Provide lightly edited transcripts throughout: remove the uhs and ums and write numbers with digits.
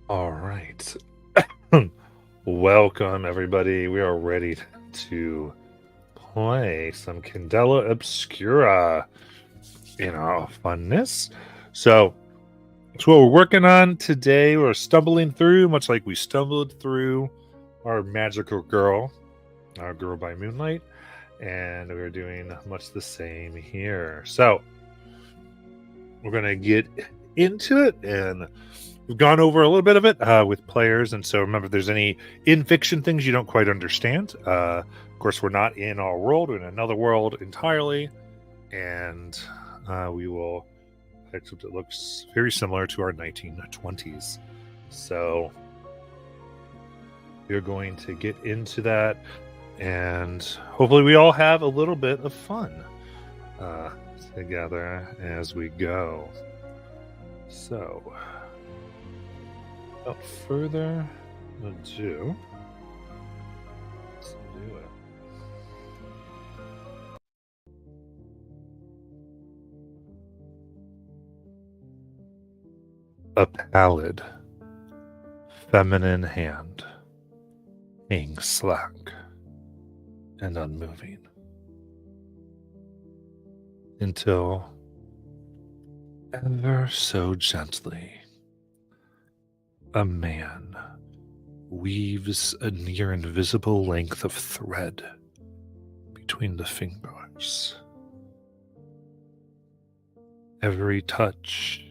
All right. Welcome, everybody. We are ready to play some Candela Obscura in our funness. So, it's what we're working on today. We're stumbling through, much like we stumbled through our magical girl, our girl by moonlight, and we're doing much the same here. So, we're going to get into it, and we've gone over a little bit of it with players. And so remember, if there's any in fiction things you don't quite understand, of course, we're not in our world, we're in another world entirely. And we will, except it looks very similar to our 1920s. So we're going to get into that. And hopefully, we all have a little bit of fun together as we go. So, without further ado, let's do it. A pallid, feminine hand, hanging slack and unmoving, until ever so gently a man weaves a near invisible length of thread between the fingers. Every touch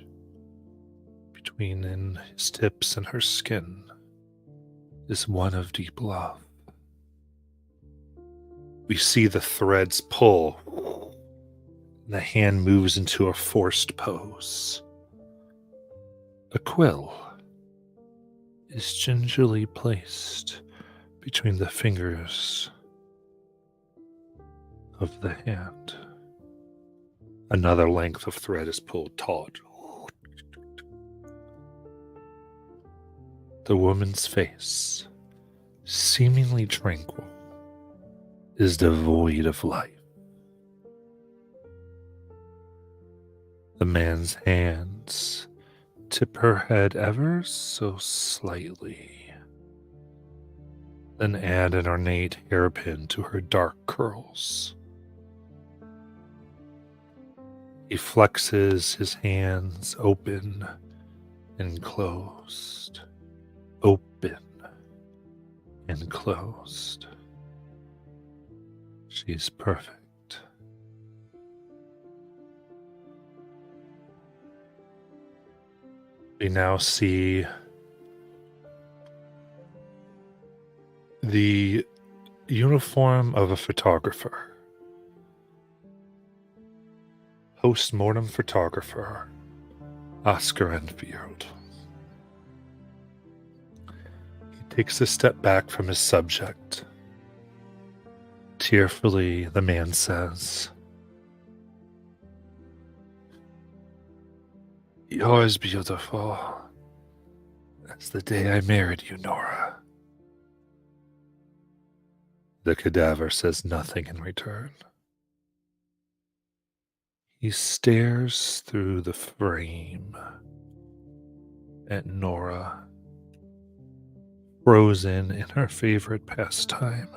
between in his tips and her skin is one of deep love. We see the threads pull, and the hand moves into a forced pose. A quill is gingerly placed between the fingers of the hand. Another length of thread is pulled taut. The woman's face, seemingly tranquil, is devoid of life. The man's hands tip her head ever so slightly, then add an ornate hairpin to her dark curls. He flexes his hands open and closed, open and closed. She's perfect. We now see the uniform of a photographer. Post-mortem photographer, Oscar Enfield. He takes a step back from his subject. Tearfully, the man says, "You're as beautiful as the day I married you, Nora." The cadaver says nothing in return. He stares through the frame at Nora frozen in her favorite pastime,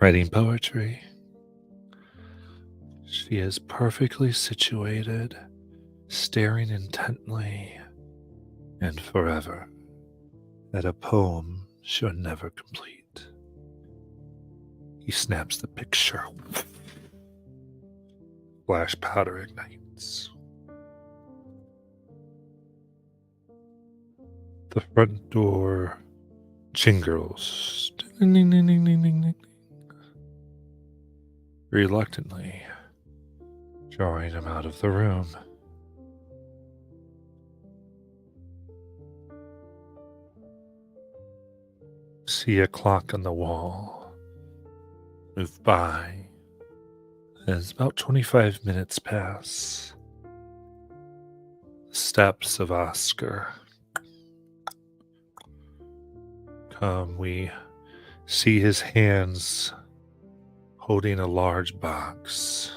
writing poetry. She is perfectly situated, staring intently and forever at a poem she'll never complete. He snaps the picture. Flash powder ignites. The front door jingles. Ding, ding, ding, ding, ding, ding, ding. Reluctantly, drawing him out of the room. See a clock on the wall move by as about 25 minutes pass. The steps of Oscar come. We see his hands holding a large box,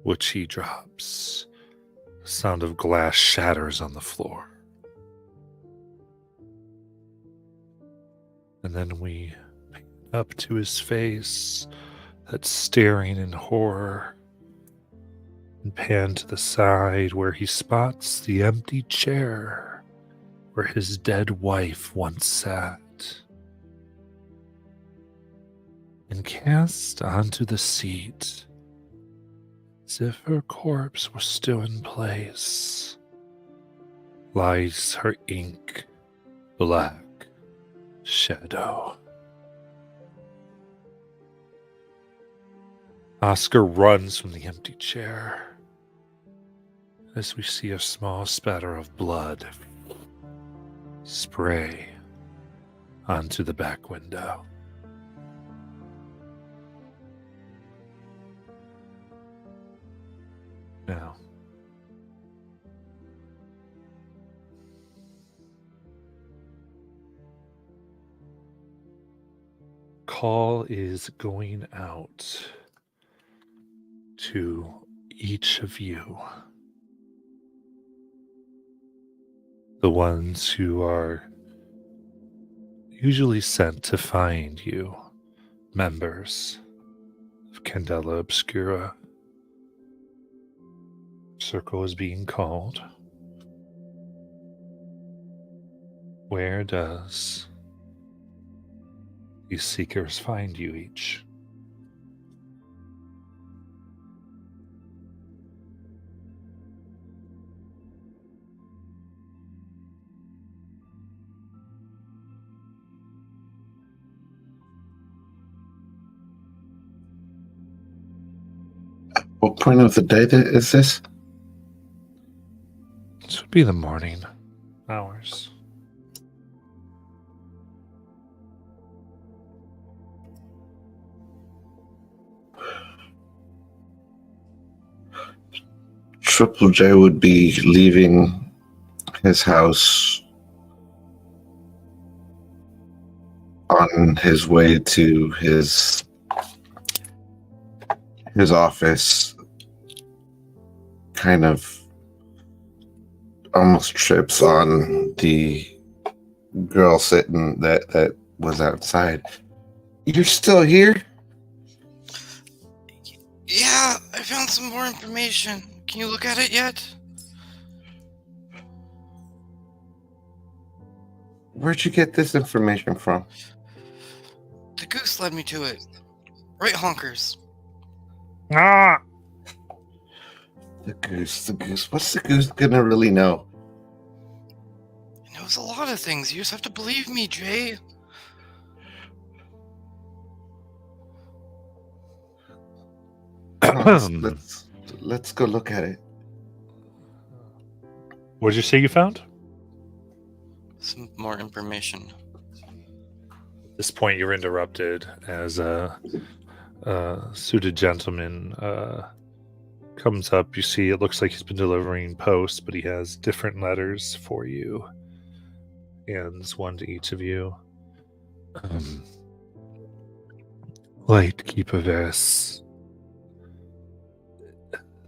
which he drops. The sound of glass shatters on the floor. And then we pick up to his face that's staring in horror, and pan to the side where he spots the empty chair where his dead wife once sat, and cast onto the seat as if her corpse were still in place lies her ink black shadow. Oscar runs from the empty chair as we see a small spatter of blood spray onto the back window. Now, call is going out to each of you. The ones who are usually sent to find you, members of Candela Obscura. Circle is being called. Where does these seekers find you each? What point of the day is this? This would be the morning hours. Triple J would be leaving his house on his way to his office, kind of almost trips on the girl sitting that was outside. You're still here? Yeah, I found some more information. Can you look at it yet? Where'd you get this information from? The goose led me to it. Right, honkers. Ah! The goose. What's the goose gonna really know? It knows a lot of things. You just have to believe me, Jay. Let's go look at it. What did you say you found? Some more information. At this point, you're interrupted as a suited gentleman comes up. You see, it looks like he's been delivering posts, but he has different letters for you. Hands one to each of you. Light Keeper Varys.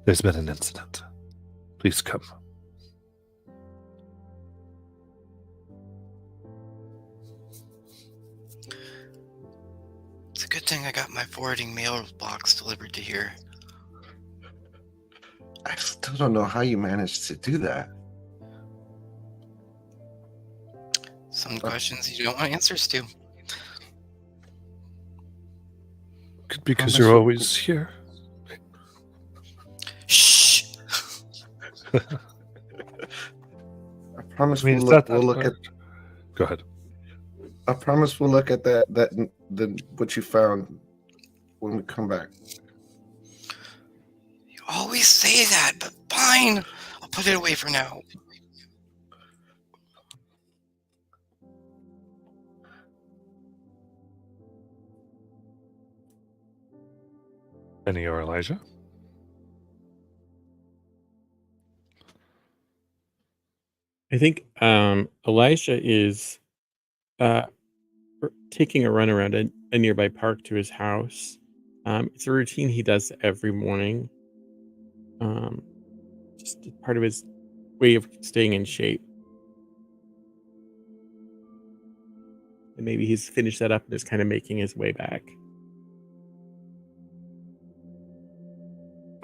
There's been an incident. Please come. good thing I got my forwarding mailbox delivered to here. I still don't know how you managed to do that. Some questions you don't want answers to. Because you're always here. Shh! I promise I mean, we'll it's look, not we'll that look at. hard. Go ahead. I promise we'll look at the what you found when we come back. You always say that, but fine. I'll put it away for now. Penny or Elijah? I think Elisha is taking a run around a nearby park to his house. It's a routine he does every morning. Just part of his way of staying in shape. And maybe he's finished that up and is kind of making his way back.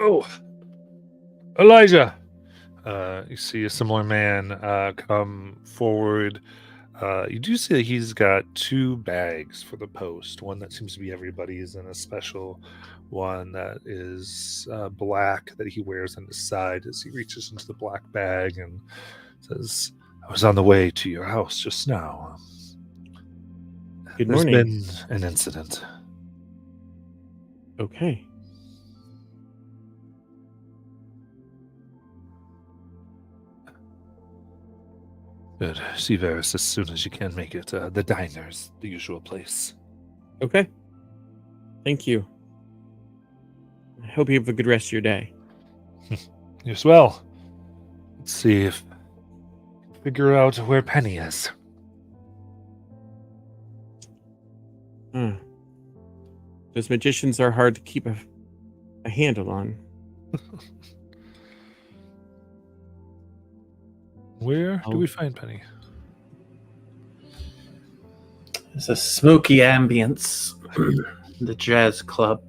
Oh, Elijah! You see a similar man come forward. You do see that he's got 2 bags for the post. One that seems to be everybody's, and a special one that is black that he wears on his side as he reaches into the black bag and says, "I was on the way to your house just now. Good There's morning. been an incident." Okay. Good. See Varys as soon as you can make it. The diner's the usual place. Okay. Thank you. I hope you have a good rest of your day. You as well. Let's see if figure out where Penny is. Those magicians are hard to keep a handle on. Where do Oh. we find Penny? There's a smoky ambience in the jazz club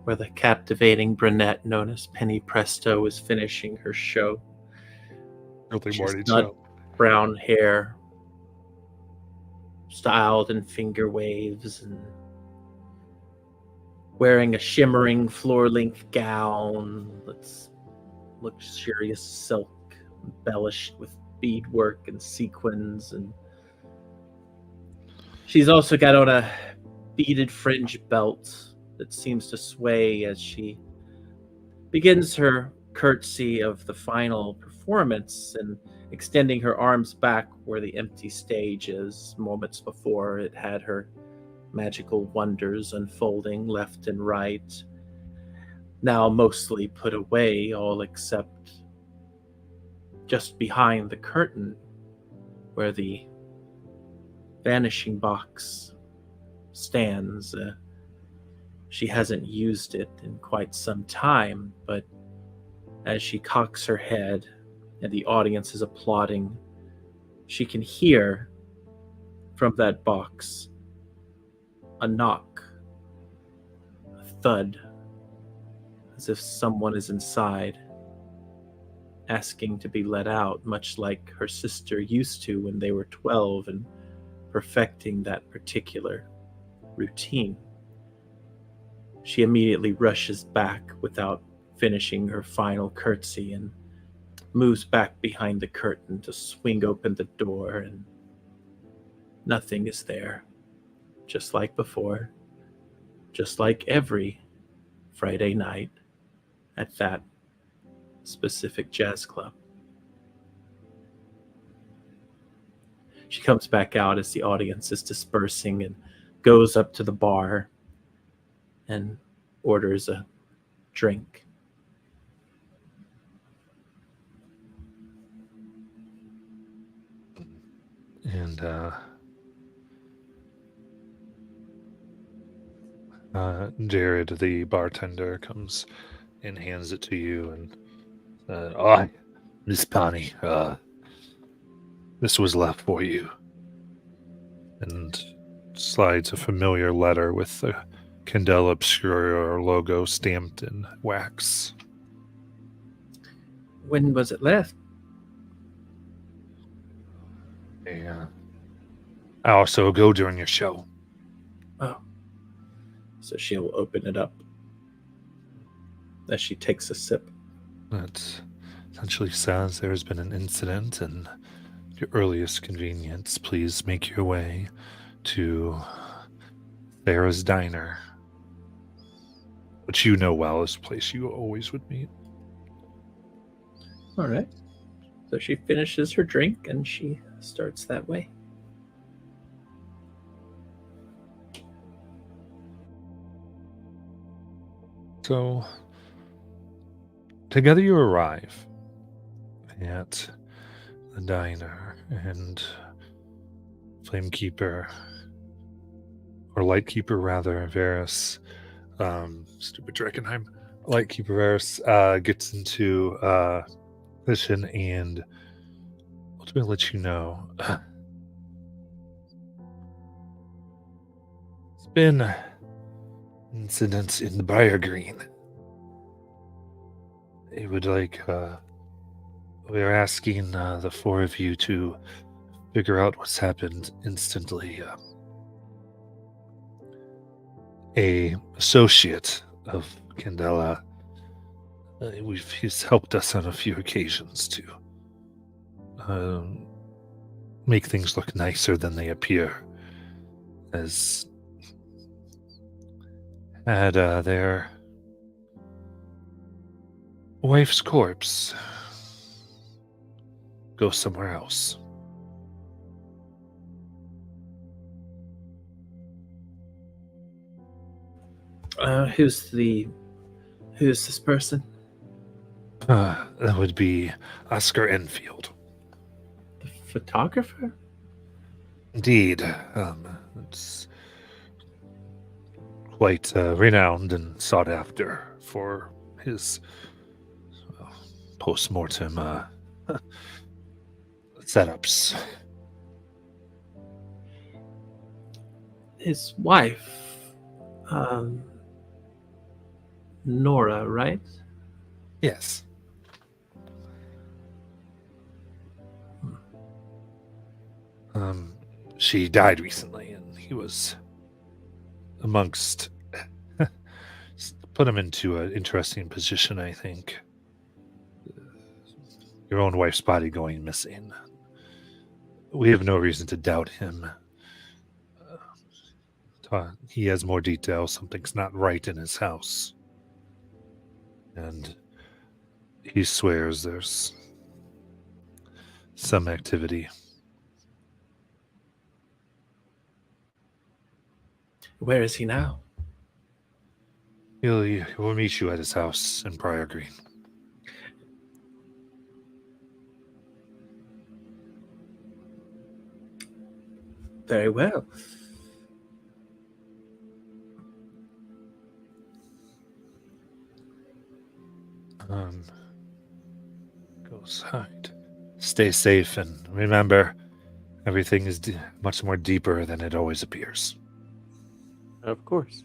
where the captivating brunette known as Penny Presto is finishing her show. Early She's morning not- show. Brown hair, styled in finger waves, and wearing a shimmering floor-length gown that's luxurious silk, embellished with beadwork and sequins, and she's also got on a beaded fringe belt that seems to sway as she begins her curtsy of the final performance and extending her arms back where the empty stage is. Moments before, it had her magical wonders unfolding left and right, now mostly put away, all except just behind the curtain where the vanishing box stands. She hasn't used it in quite some time, but as she cocks her head and the audience is applauding, she can hear from that box a knock, a thud, as if someone is inside, asking to be let out, much like her sister used to when they were 12 and perfecting that particular routine. She immediately rushes back without finishing her final curtsy and moves back behind the curtain to swing open the door, and nothing is there. Just like before, just like every Friday night at that specific jazz club. She comes back out as the audience is dispersing and goes up to the bar and orders a drink. And Jared, the bartender, comes and hands it to you and "Oh, Miss Penny, this was left for you." And slides a familiar letter with the Candela Obscura logo stamped in wax. When was it left? Yeah. I also go during your show. Oh. So she'll open it up as she takes a sip. It essentially says there has been an incident, and at your earliest convenience, please make your way to Farah's Diner, which you know well is a place you always would meet. All right. So she finishes her drink and she starts that way. So, together you arrive at the diner, and Flamekeeper, or Lightkeeper rather, Varys, stupid Drakenheim, Lightkeeper Varys gets into position and ultimately let you know it's been incidents in the Briar Green. It would like we're asking the four of you to figure out what's happened instantly. A associate of Candela, he's helped us on a few occasions to make things look nicer than they appear, as had their wife's corpse go somewhere else. Who's this person? That would be Oscar Enfield. The photographer? Indeed, it's quite renowned and sought after for his post-mortem setups. His wife, Nora, right? Yes. She died recently, and he was amongst put him into an interesting position, I think. Your own wife's body going missing. We have no reason to doubt him. He has more details. Something's not right in his house. And he swears there's some activity. Where is he now? He'll meet you at his house in Briar Green. Very well. Go aside. Stay safe, and remember, everything is much more deeper than it always appears. Of course.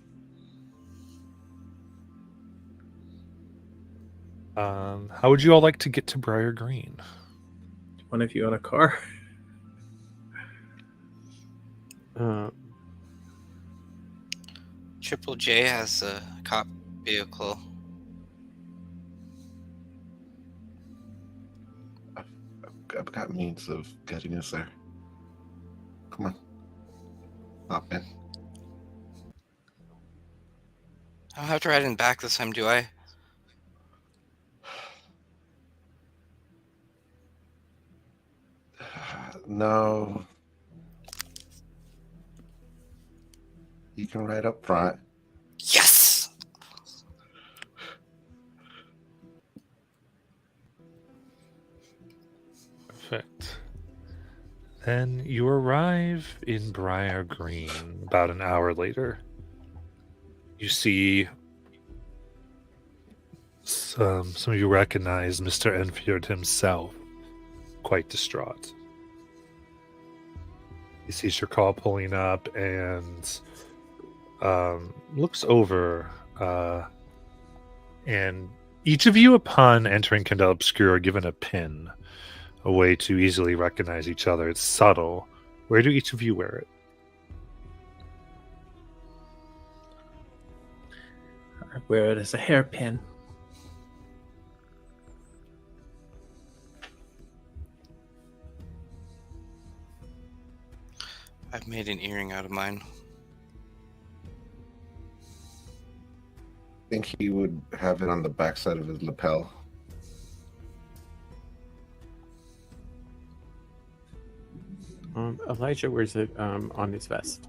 How would you all like to get to Briar Green? One of you on a car? Triple J has a cop vehicle. I've got means of getting us there. Come on. Hop in. I don't have to ride in back this time, do I? No. You can ride up front. Yes! Perfect. Then you arrive in Briar Green about an hour later. You see some of you recognize Mr. Enfield himself, quite distraught. he sees your call pulling up and looks over. And each of you, upon entering Candela Obscura, are given a pin, a way to easily recognize each other. It's subtle. Where do each of you wear it? I wear it as a hairpin. I've made an earring out of mine. I think he would have it on the backside of his lapel. Elijah wears it on his vest.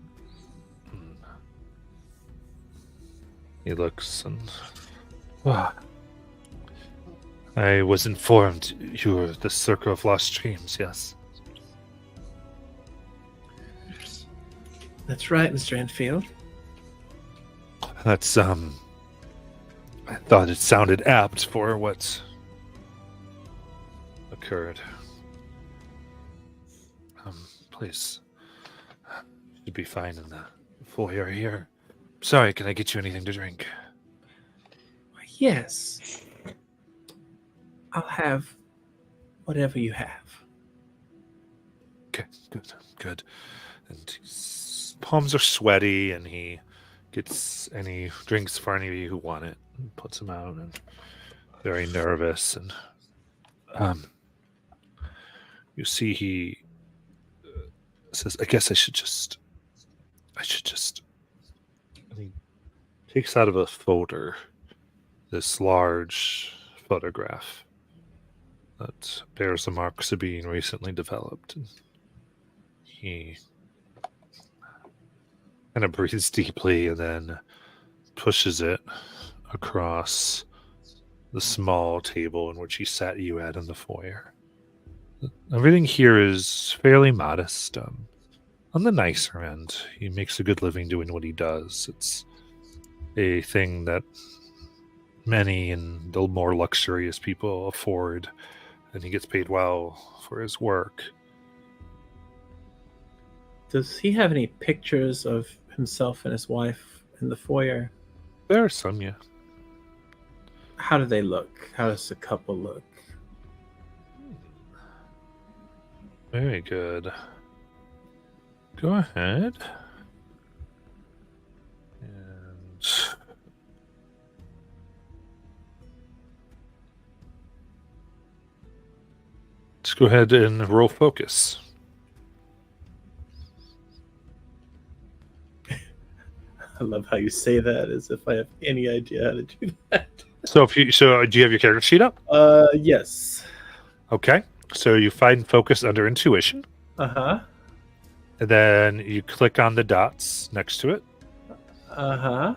He looks and... I was informed you were the Circle of Lost Dreams, yes? That's right, Mr. Enfield. That's, I thought it sounded apt for what occurred. Please. Should be fine in the foyer here. Sorry, can I get you anything to drink? Yes. I'll have whatever you have. Okay, good. And his palms are sweaty, and he drinks for any of you who want it, and puts them out, and very nervous. And you see, he says, "I guess I should just." And he takes out of a folder this large photograph that bears the marks of being recently developed. And he kind of breathes deeply and then pushes it across the small table in which he sat you at in the foyer. Everything here is fairly modest. On the nicer end, he makes a good living doing what he does. It's a thing that many and the more luxurious people afford, and he gets paid well for his work. Does he have any pictures of himself and his wife in the foyer? There are some, yeah. How do they look? How does the couple look? Very good. Go ahead. And let's go ahead and roll focus. I love how you say that as if I have any idea how to do that. So do you have your character sheet up? Yes. Okay. So you find focus under intuition. Uh-huh. And then you click on the dots next to it. Uh-huh.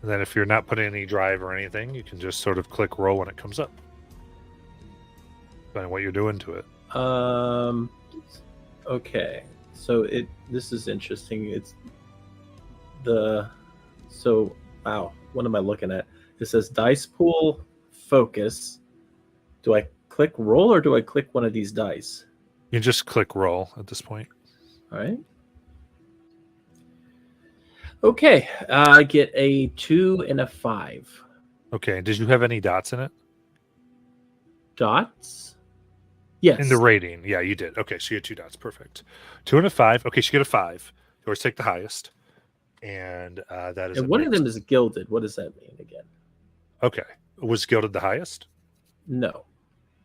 And then if you're not putting any drive or anything, you can just sort of click roll when it comes up. Depending on what you're doing to it. Okay. So this is interesting. Wow, what am I looking at? It says dice pool focus. Do I click roll or do I click one of these dice? You just click roll at this point. All right. Okay, I get a 2 and a 5. Okay. Did you have any dots in it? Dots? Yes. In the rating. Yeah, you did. Okay, so you had 2 dots. Perfect. 2 and a 5. Okay, so you get a 5. You always take the highest. And that is. And one of them is gilded. What does that mean again? Okay. Was gilded the highest? No.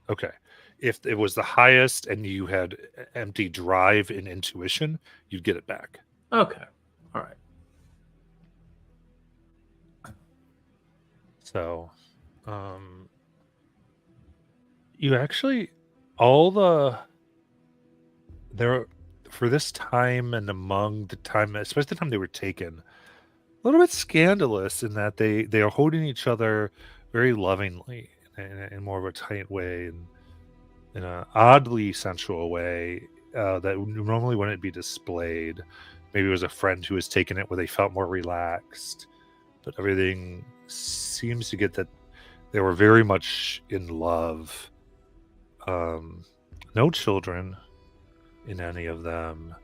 Okay. If it was the highest and you had empty drive in intuition, you'd get it back. Okay. All right. So, you actually, for this time and among the time, especially the time they were taken, a little bit scandalous in that they are holding each other very lovingly in more of a tight way and in an oddly sensual way that normally wouldn't be displayed. Maybe it was a friend who was taking it where they felt more relaxed, but everything seems to get that they were very much in love. No children, in any of them.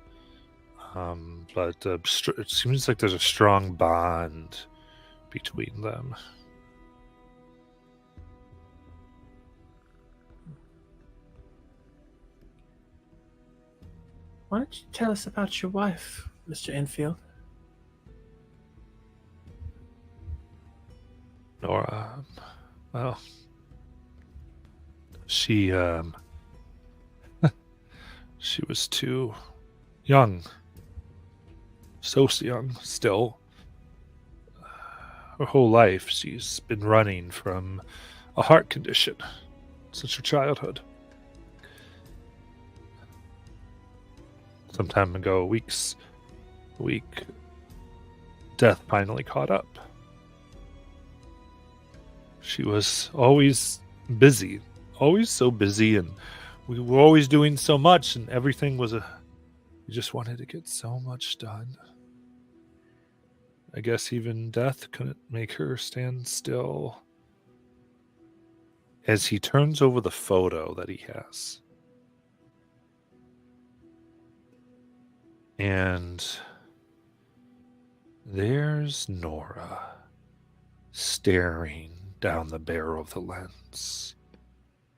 But it seems like there's a strong bond between them. Why don't you tell us about your wife, Mr. Enfield? Nora, well, she she was too young, so young still. Her whole life she's been running from a heart condition since her childhood. Some time ago, a week, death finally caught up. She was always busy, always so busy, and we were always doing so much, and everything was we just wanted to get so much done. I guess even death couldn't make her stand still. As he turns over the photo that he has, and there's Nora staring down the barrel of the lens,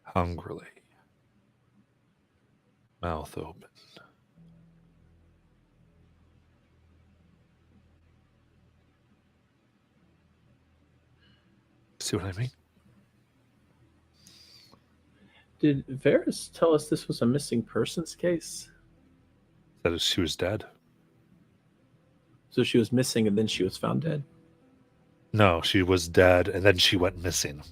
hungrily, mouth open. See what I mean? Did Varys tell us this was a missing persons case? That is, she was dead. So she was missing and then she was found dead? No, she was dead, and then she went missing.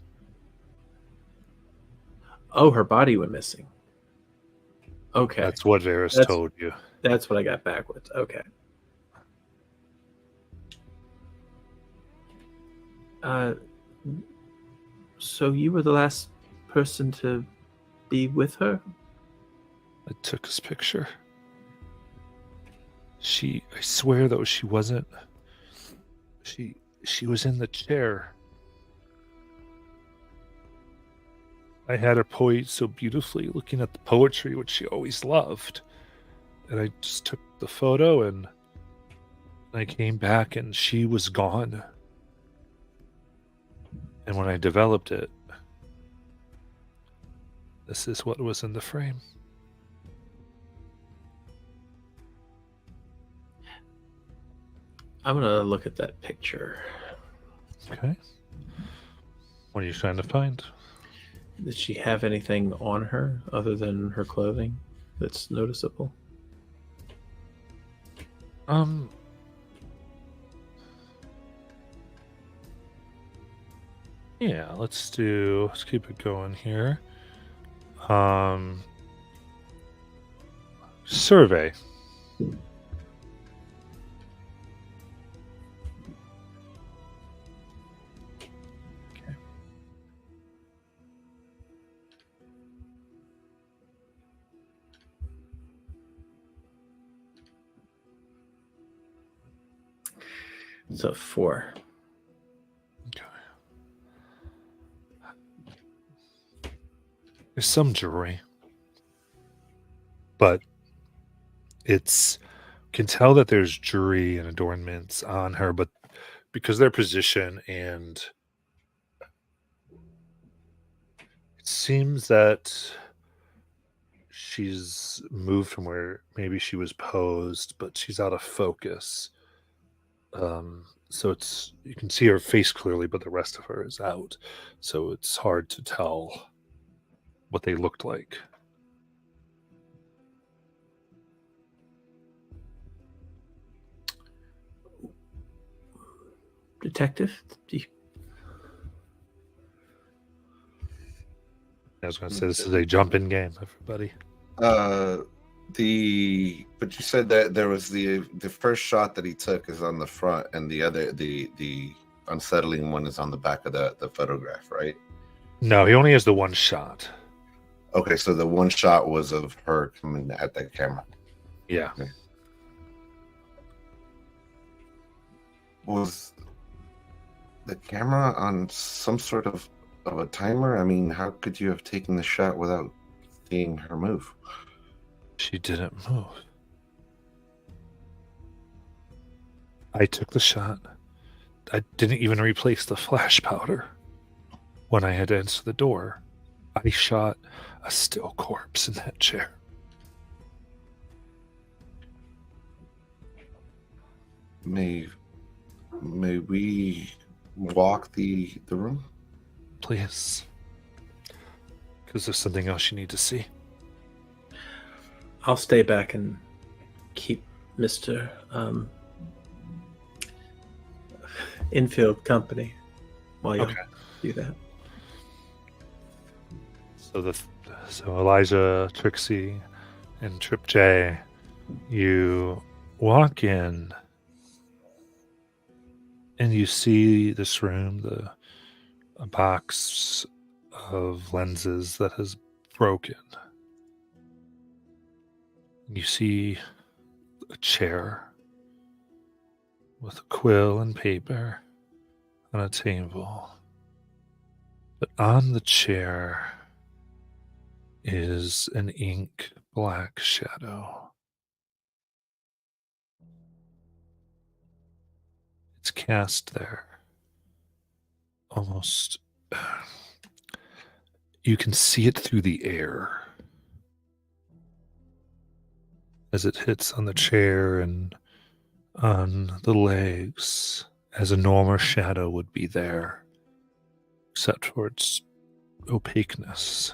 Oh, her body went missing. Okay. That's what Varys told you. That's what I got backwards. Okay. So you were the last person to be with her? I took his picture. I swear though, she wasn't. She was in the chair. I had her poised so beautifully, looking at the poetry, which she always loved. And I just took the photo, and I came back, and she was gone. And when I developed it, this is what was in the frame. I'm gonna look at that picture. Okay. What are you trying to find? Did she have anything on her other than her clothing that's noticeable? Yeah, let's keep it going here. Survey. Okay. It's a 4. Okay. There's some jewelry, but can tell that there's jewelry and adornments on her, but because their position, and it seems that she's moved from where maybe she was posed, but she's out of focus. So you can see her face clearly, but the rest of her is out. So it's hard to tell what they looked like. Detective? I was going to say, this is a jump-in game, everybody. But you said that there was the first shot that he took is on the front, and the other the unsettling one is on the back of the photograph, right? No, he only has the one shot. Okay, so the one shot was of her coming at the camera. Yeah. Okay. Was the camera on some sort of a timer? I mean, how could you have taken the shot without seeing her move? She didn't move. I took the shot. I didn't even replace the flash powder. When I had to answer the door, I shot a still corpse in that chair. May we walk the room? Please. Because there's something else you need to see. I'll stay back and keep Mr. Infield company while you do that. So Elijah, Trixie, and Trip J, you walk in and you see this room, a box of lenses that has broken. You see a chair with a quill and paper on a table. But on the chair is an ink black shadow. It's cast there. Almost. You can see it through the air as it hits on the chair and on the legs, as a normal shadow would be there, except for its opaqueness.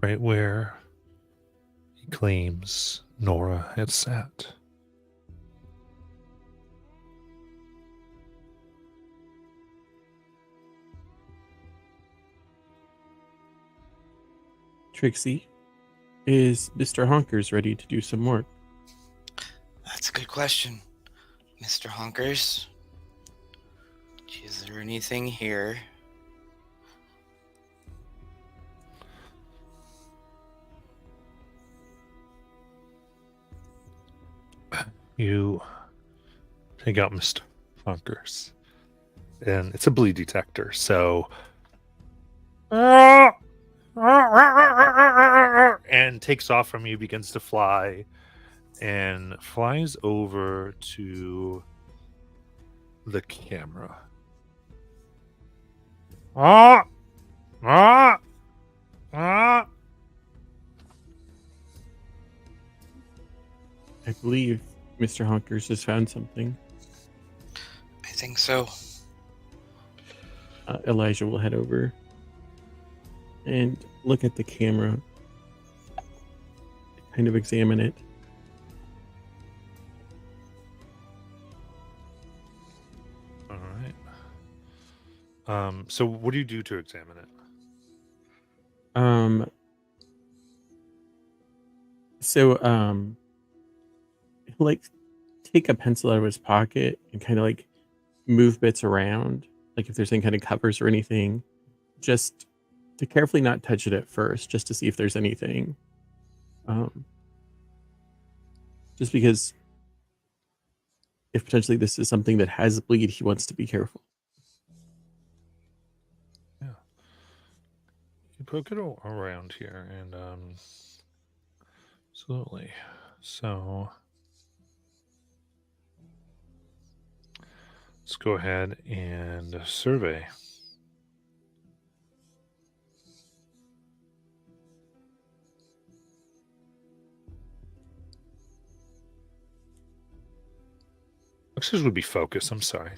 Right where he claims Nora had sat. Trixie, is Mr. Honkers ready to do some work? That's a good question, Mr. Honkers. Is there anything here? You take out Mr. Honkers, and it's a bleed detector, so and takes off from you, begins to fly, and flies over to the camera. I believe Mr. Honkers has found something. I think so. Elijah will head over and look at the camera, kind of examine it. All right. So what do you do to examine it? Like take a pencil out of his pocket and kind of like move bits around, like if there's any kind of covers or anything, just to carefully not touch it at first, just to see if there's anything. Just because if potentially this is something that has bleed, he wants to be careful. Yeah. You poke it around here, and absolutely. So let's go ahead and survey. This would be focus. I'm sorry.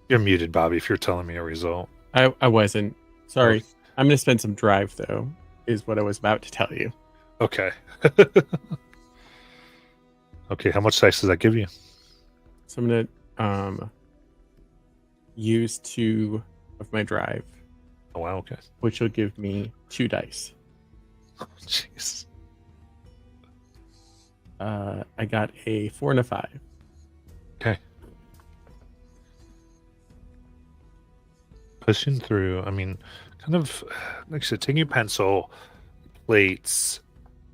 You're muted, Bobby, if you're telling me a result. I wasn't. Sorry. I'm going to spend some drive, though, is what I was about to tell you. Okay. Okay, how much dice does that give you? So I'm going to use 2 of my drive. Oh, wow, okay. Which will give me 2 dice. Oh, jeez. I got a 4 and a 5. pushing through. I mean, kind of like I said, taking your pencil, plates.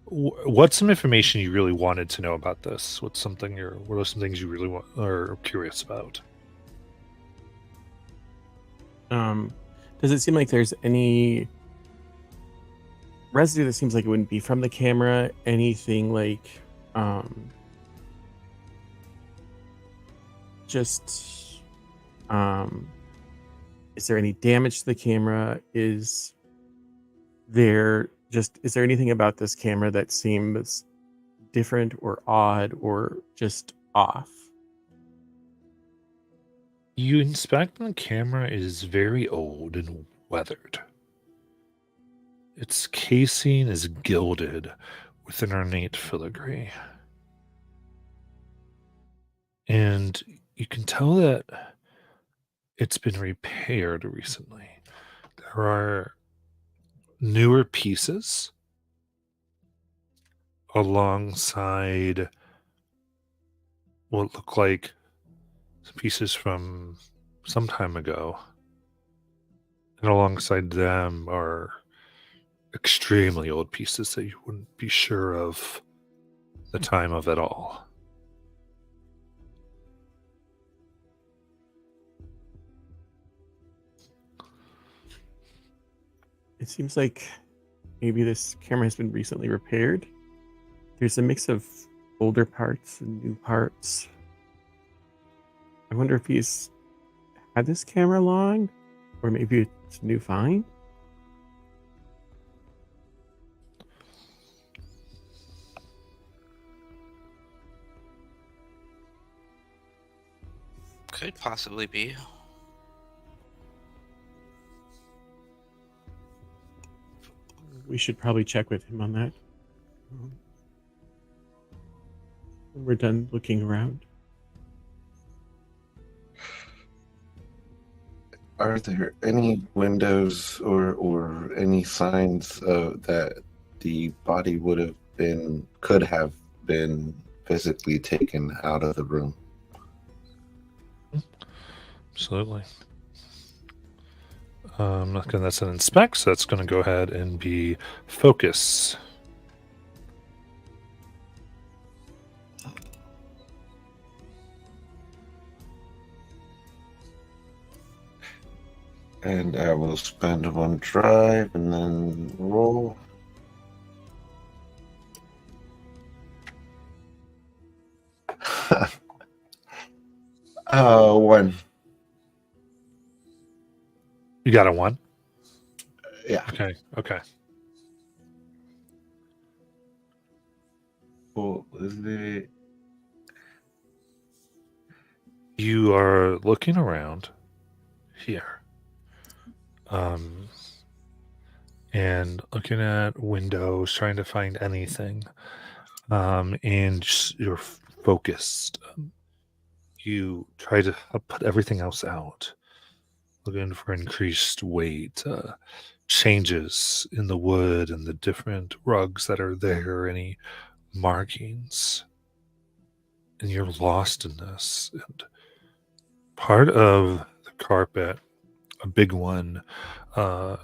What's some information you really wanted to know about this? What are some things you really are curious about? Does it seem like there's any residue that seems like it wouldn't be from the camera? Anything like just is there any damage to the camera? Is there anything about this camera that seems different or odd or just off? You inspect the camera, it is very old and weathered. Its casing is gilded with an ornate filigree. And you can tell that it's been repaired recently. There are newer pieces alongside what look like pieces from some time ago, and alongside them are extremely old pieces that you wouldn't be sure of the time of at all. It seems like maybe this camera has been recently repaired. There's a mix of older parts and new parts. I wonder if he's had this camera long, or maybe it's a new find. Could possibly be. We should probably check with him on that. When we're done looking around. Are there any windows or any signs that the body could have been physically taken out of the room? Absolutely. That's an inspect, so that's going to go ahead and be focus. And I will spend one drive and then roll. One. You got a 1? Yeah. Okay. Well, is it? You are looking around here. And looking at windows, trying to find anything. And you're focused. You try to put everything else out. Looking for increased weight, changes in the wood and the different rugs that are there, any markings. And you're lost in this. And part of the carpet, a big one,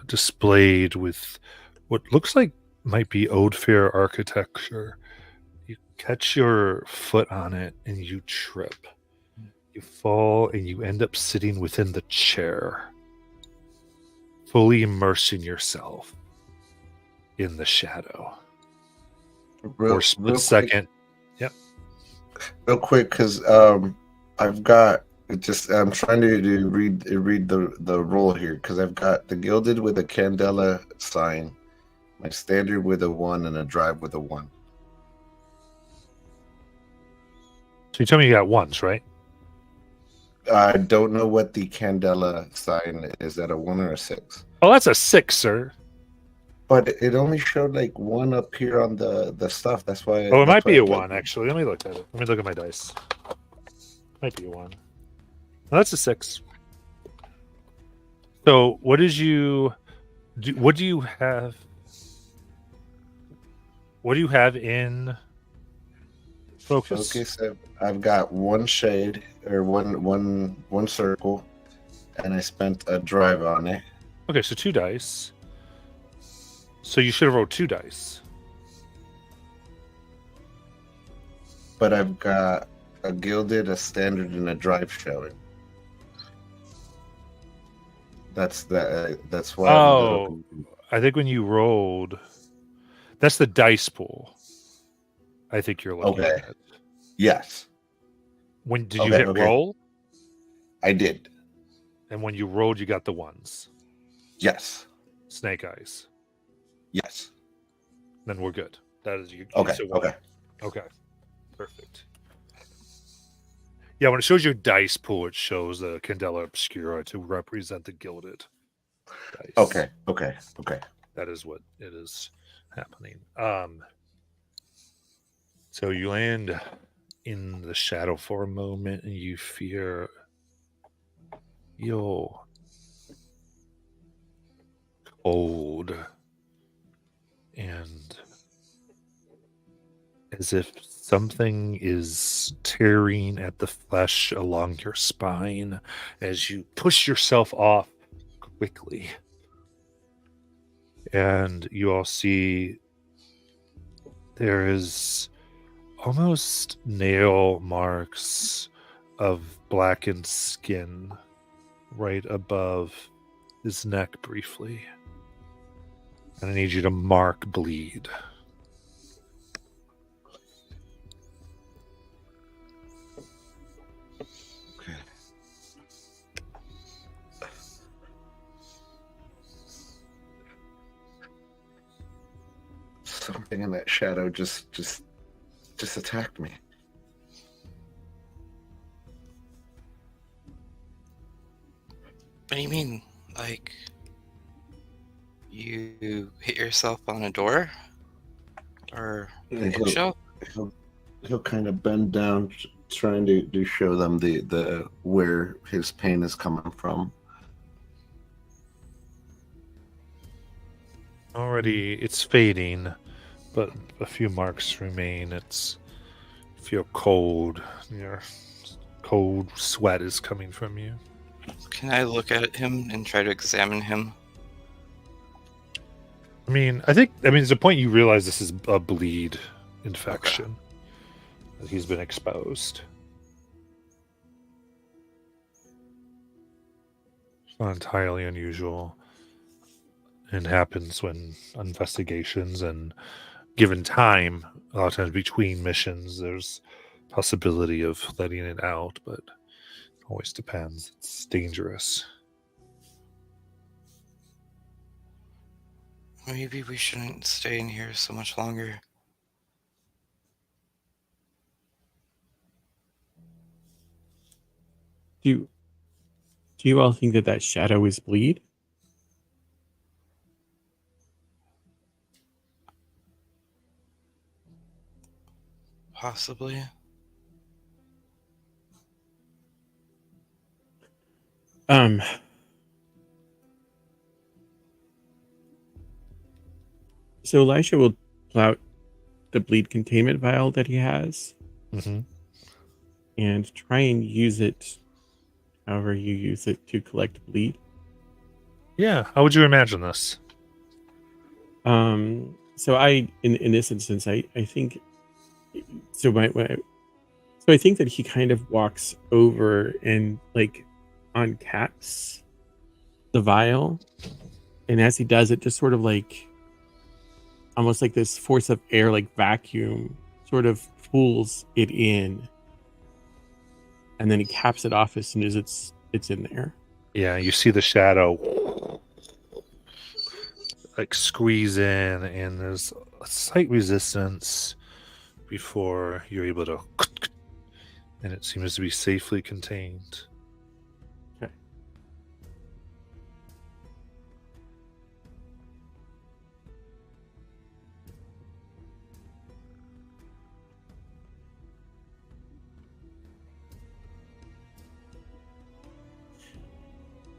displayed with what looks like might be Old Fair architecture. You catch your foot on it and you trip. You fall and you end up sitting within the chair, fully immersing yourself in the shadow. For a split second. Yep. Real quick, because I've got I'm trying to read the roll here, because I've got the gilded with a candela sign, my standard with a 1, and a drive with a 1. So you tell me you got 1s, right? I don't know what the candela sign is. Is that a 1 or a 6? Oh, that's a 6, sir. But it only showed like 1 up here on the stuff. That's why. Oh, it might be a 1, actually. Let me look at it. Let me look at my dice. Might be a 1. No, that's a 6. So, what do you have? What do you have in focus? I've got 1 shade or one circle, and I spent a drive on it. Okay, so 2 dice. So you should have rolled 2 dice. But I've got a gilded, a standard, and a drive showing. That's why. I'm a little Oh, confused. I think when you rolled, that's the dice pool. I think you're looking Okay. at. Yes, When did you Okay, hit okay. roll? I did. And when you rolled, you got the ones. Yes, Snake eyes. yes. Then we're good. That is you. Okay, so okay. Okay. Perfect. Yeah, when it shows your dice pool, it shows the Candela Obscura to represent the gilded dice. Okay. That is what it is happening. So you land in the shadow for a moment and you feel cold and as if something is tearing at the flesh along your spine as you push yourself off quickly. And you all see there is almost nail marks of blackened skin right above his neck briefly. And I need you to mark bleed. Okay. Something in that shadow just attacked me. What do you mean? Like, you hit yourself on a door? Or a He'll, bookshelf? he'll kind of bend down, trying to show them the where his pain is coming from. Already, it's fading, but a few marks remain. You feel cold. Your cold sweat is coming from you. Can I look at him and try to examine him? I mean, there's a point you realize this is a bleed infection. That he's been exposed. It's not entirely unusual. It happens when investigations and given time, a lot of times between missions, there's possibility of letting it out, but it always depends. It's dangerous. Maybe we shouldn't stay in here so much longer. Do you all think that shadow is bleed? Possibly. So Elisha will pull out the bleed containment vial that he has Mm-hmm. and try and use it however you use it to collect bleed. Yeah, how would you imagine this? So in this instance, I think so I think that he kind of walks over and like uncaps the vial, and as he does it, just sort of like almost like this force of air, like vacuum, sort of pulls it in, and then he caps it off as soon as it's in there. Yeah, you see the shadow like squeeze in, and there's a slight resistance before you're able to, and it seems to be safely contained. Okay.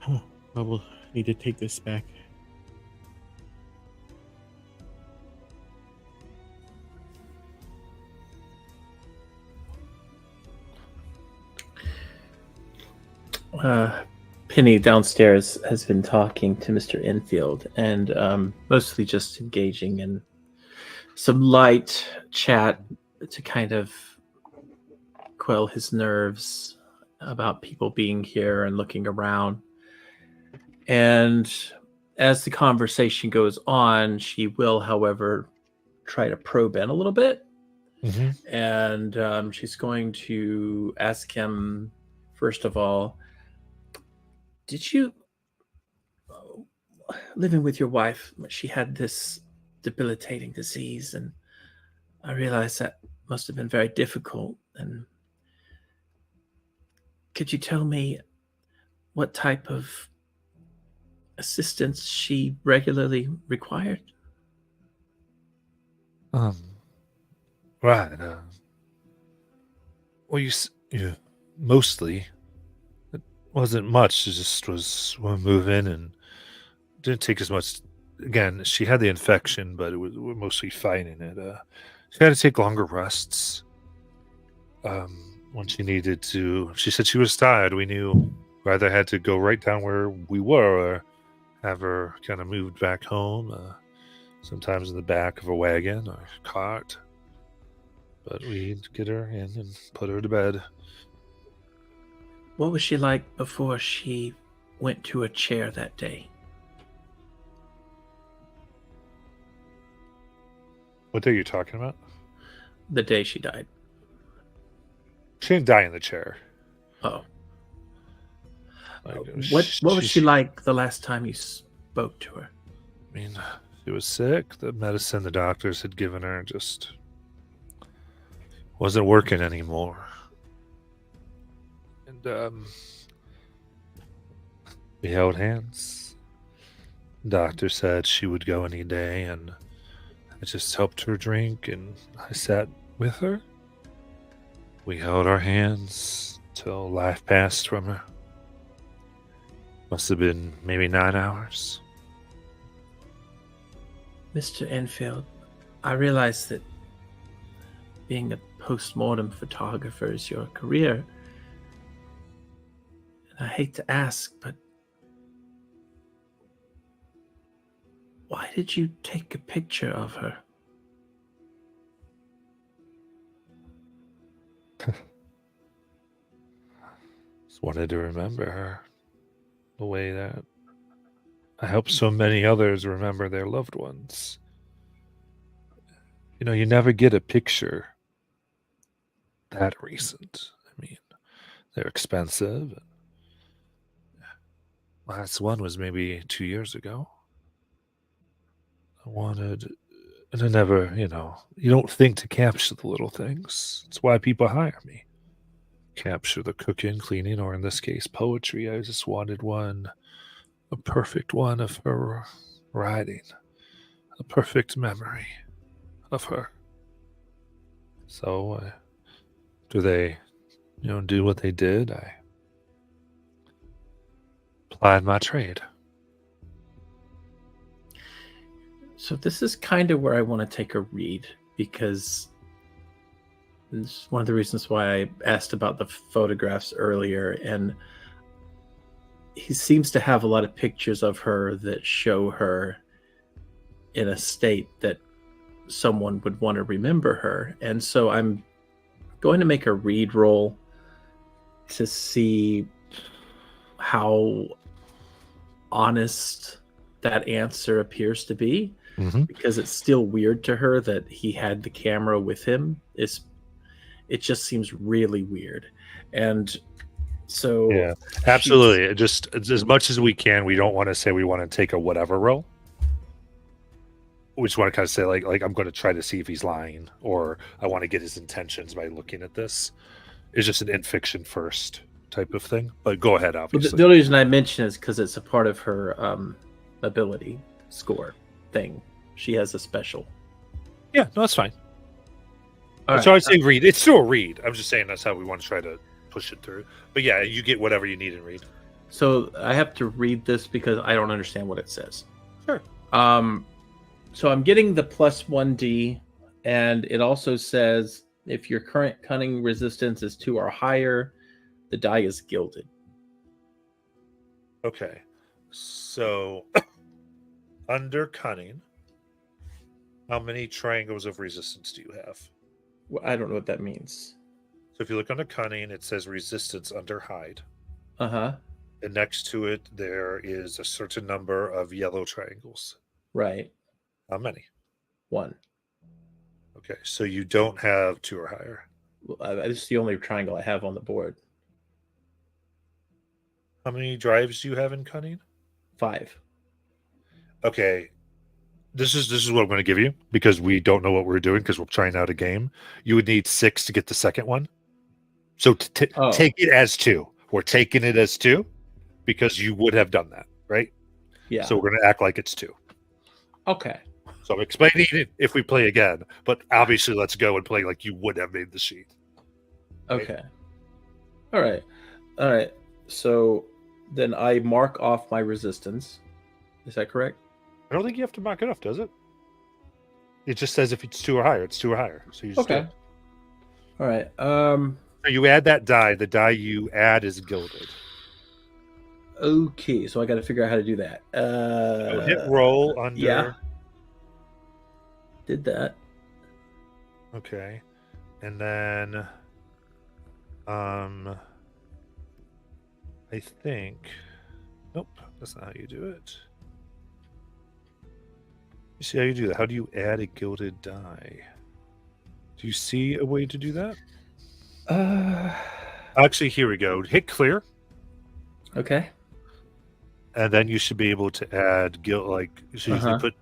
Oh, well, we'll need to take this back. Penny downstairs has been talking to Mr. Enfield and mostly just engaging in some light chat to kind of quell his nerves about people being here and looking around. And as the conversation goes on, she will, however, try to probe in a little bit. Mm-hmm. And she's going to ask him, first of all, did you, living with your wife, she had this debilitating disease, and I realized that must have been very difficult. And could you tell me what type of assistance she regularly required? Right. Well, you mostly it wasn't much. It just was one move in and didn't take as much. Again, she had the infection, but we're mostly fighting it. She had to take longer rests. When she needed to, she said she was tired. We knew either had to go right down where we were or have her kind of moved back home. Sometimes in the back of a wagon or cart. But we'd get her in and put her to bed. What was she like before she went to a chair that day? What day are you talking about? The day she died. She didn't die in the chair. Oh. Like, What was she like the last time you spoke to her? I mean, she was sick. The medicine the doctors had given her just wasn't working anymore. And we held hands. Doctor said she would go any day, and I just helped her drink, and I sat with her. We held our hands till life passed from her. Must have been maybe 9 hours. Mr. Enfield, I realize that being a post-mortem photographer is your career. And I hate to ask, but why did you take a picture of her? Just wanted to remember her the way that I hope so many others remember their loved ones. You know, you never get a picture that recent. I mean, they're expensive. Last one was maybe 2 years ago. And I never, you don't think to capture the little things. It's why people hire me. Capture the cooking, cleaning, or in this case, poetry. I just wanted a perfect one of her writing, a perfect memory of her. So, after they, do what they did, I applied my trade. So this is kind of where I want to take a read, because this is one of the reasons why I asked about the photographs earlier. And he seems to have a lot of pictures of her that show her in a state that someone would want to remember her. And so I'm going to make a read roll to see how honest that answer appears to be. Mm-hmm. Because it's still weird to her that he had the camera with him. It just seems really weird. And so yeah, absolutely. It just as much as we can, we don't want to say we want to take a whatever role. We just want to kind of say like I'm going to try to see if he's lying, or I want to get his intentions by looking at this. It's just an in fiction first type of thing. But go ahead, obviously. The only reason I mention is because it's a part of her ability score thing. She has a special. Yeah, no, that's fine. All So right. I'd say read. It's still a read. I'm just saying that's how we want to try to push it through. But yeah, you get whatever you need in read. So I have to read this because I don't understand what it says. Sure. So I'm getting the plus 1d, and it also says if your current cunning resistance is 2 or higher, the die is gilded. Okay. So under cunning, how many triangles of resistance do you have? Well, I don't know what that means. So if you look under cunning, it says resistance under hide. Uh-huh. And next to it, there is a certain number of yellow triangles. Right. How many? 1. Okay, so you don't have 2 or higher. Well, this is the only triangle I have on the board. How many drives do you have in cunning? 5. Okay, this is what I'm going to give you because we don't know what we're doing because we're trying out a game. You would need 6 to get the second one. So Oh. take it as 2. We're taking it as 2 because you would have done that, right? Yeah. So we're going to act like it's 2. Okay. So I'm explaining it if we play again, but obviously let's go and play like you would have made the sheet. Okay. All right. All right. So then I mark off my resistance. Is that correct? I don't think you have to mark it off, does it? It just says if it's 2 or higher, it's 2 or higher. So you just do Okay. it. All right. So you add that die. The die you add is gilded. Okay. So I got to figure out how to do that. So hit roll under. Yeah. Did that. Okay. And then I think nope, that's not how you do it. You see how you do that? How do you add a gilded die? Do you see a way to do that? Actually, here we go. Hit clear, Okay. and then you should be able to add so you Uh-huh. can put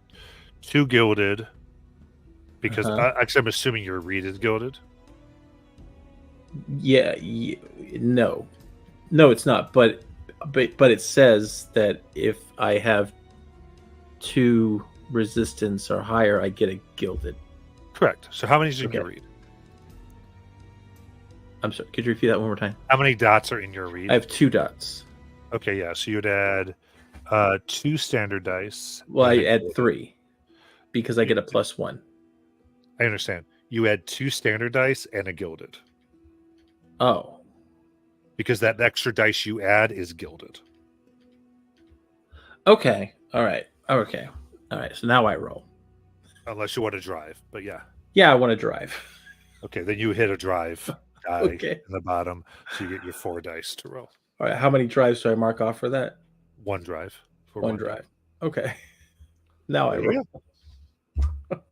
2 gilded because Uh-huh. actually I'm assuming your reed is gilded. Yeah. No. No, it's not. But it says that if I have 2 resistance or higher, I get a gilded. Correct. So how many is in Okay. your reed? I'm sorry. Could you repeat that one more time? How many dots are in your reed? I have 2 dots. Okay, yeah. So you'd add 2 standard dice. Well, and I a add gilded. 3 because I get a +1. I understand. You add 2 standard dice and a gilded Oh. because that extra dice you add is gilded. Okay. All right. Okay. All right. So now I roll. Unless you want to drive, but yeah. Yeah, I want to drive. Okay, then you hit a drive die Okay. in the bottom, so you get your 4 dice to roll. All right. How many drives do I mark off for that? 1 drive for One drive. Okay. Now I There you roll.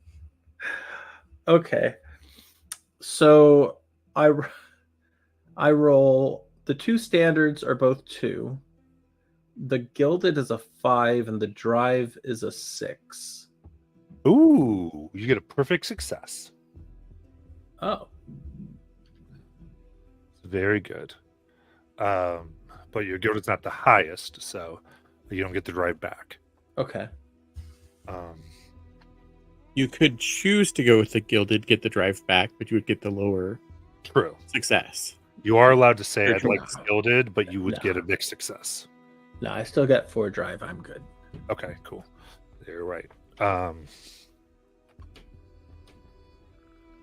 Okay. So I roll. The 2 standards are both 2. The gilded is a 5 and the drive is a 6. Ooh, you get a perfect success. Oh. Very good. But your gilded's not the highest, so you don't get the drive back. Okay. You could choose to go with the gilded, get the drive back, but you would get the lower True. success. You are allowed to say I'd True. like gilded, but you would No. get a mixed success. No, I still got 4 drive. I'm good. Okay, cool. You're right.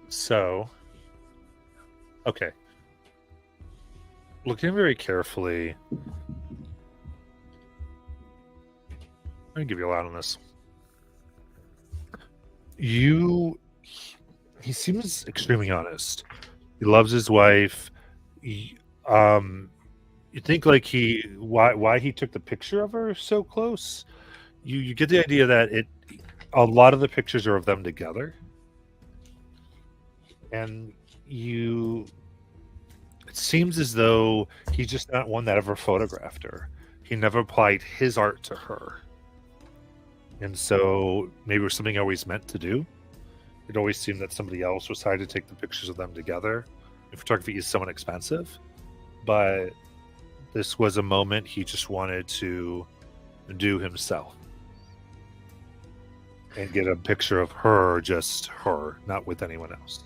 So, okay. Looking very carefully. I'm gonna give you a lot on this. He seems extremely honest. He loves his wife. You think like why he took the picture of her so close? You get the idea that a lot of the pictures are of them together, and it seems as though he's just not one that ever photographed her. He never applied his art to her, and so maybe it was something he always meant to do. It always seemed that somebody else was trying to take the pictures of them together. And photography is somewhat expensive, but this was a moment he just wanted to do himself and get a picture of her, just her, not with anyone else.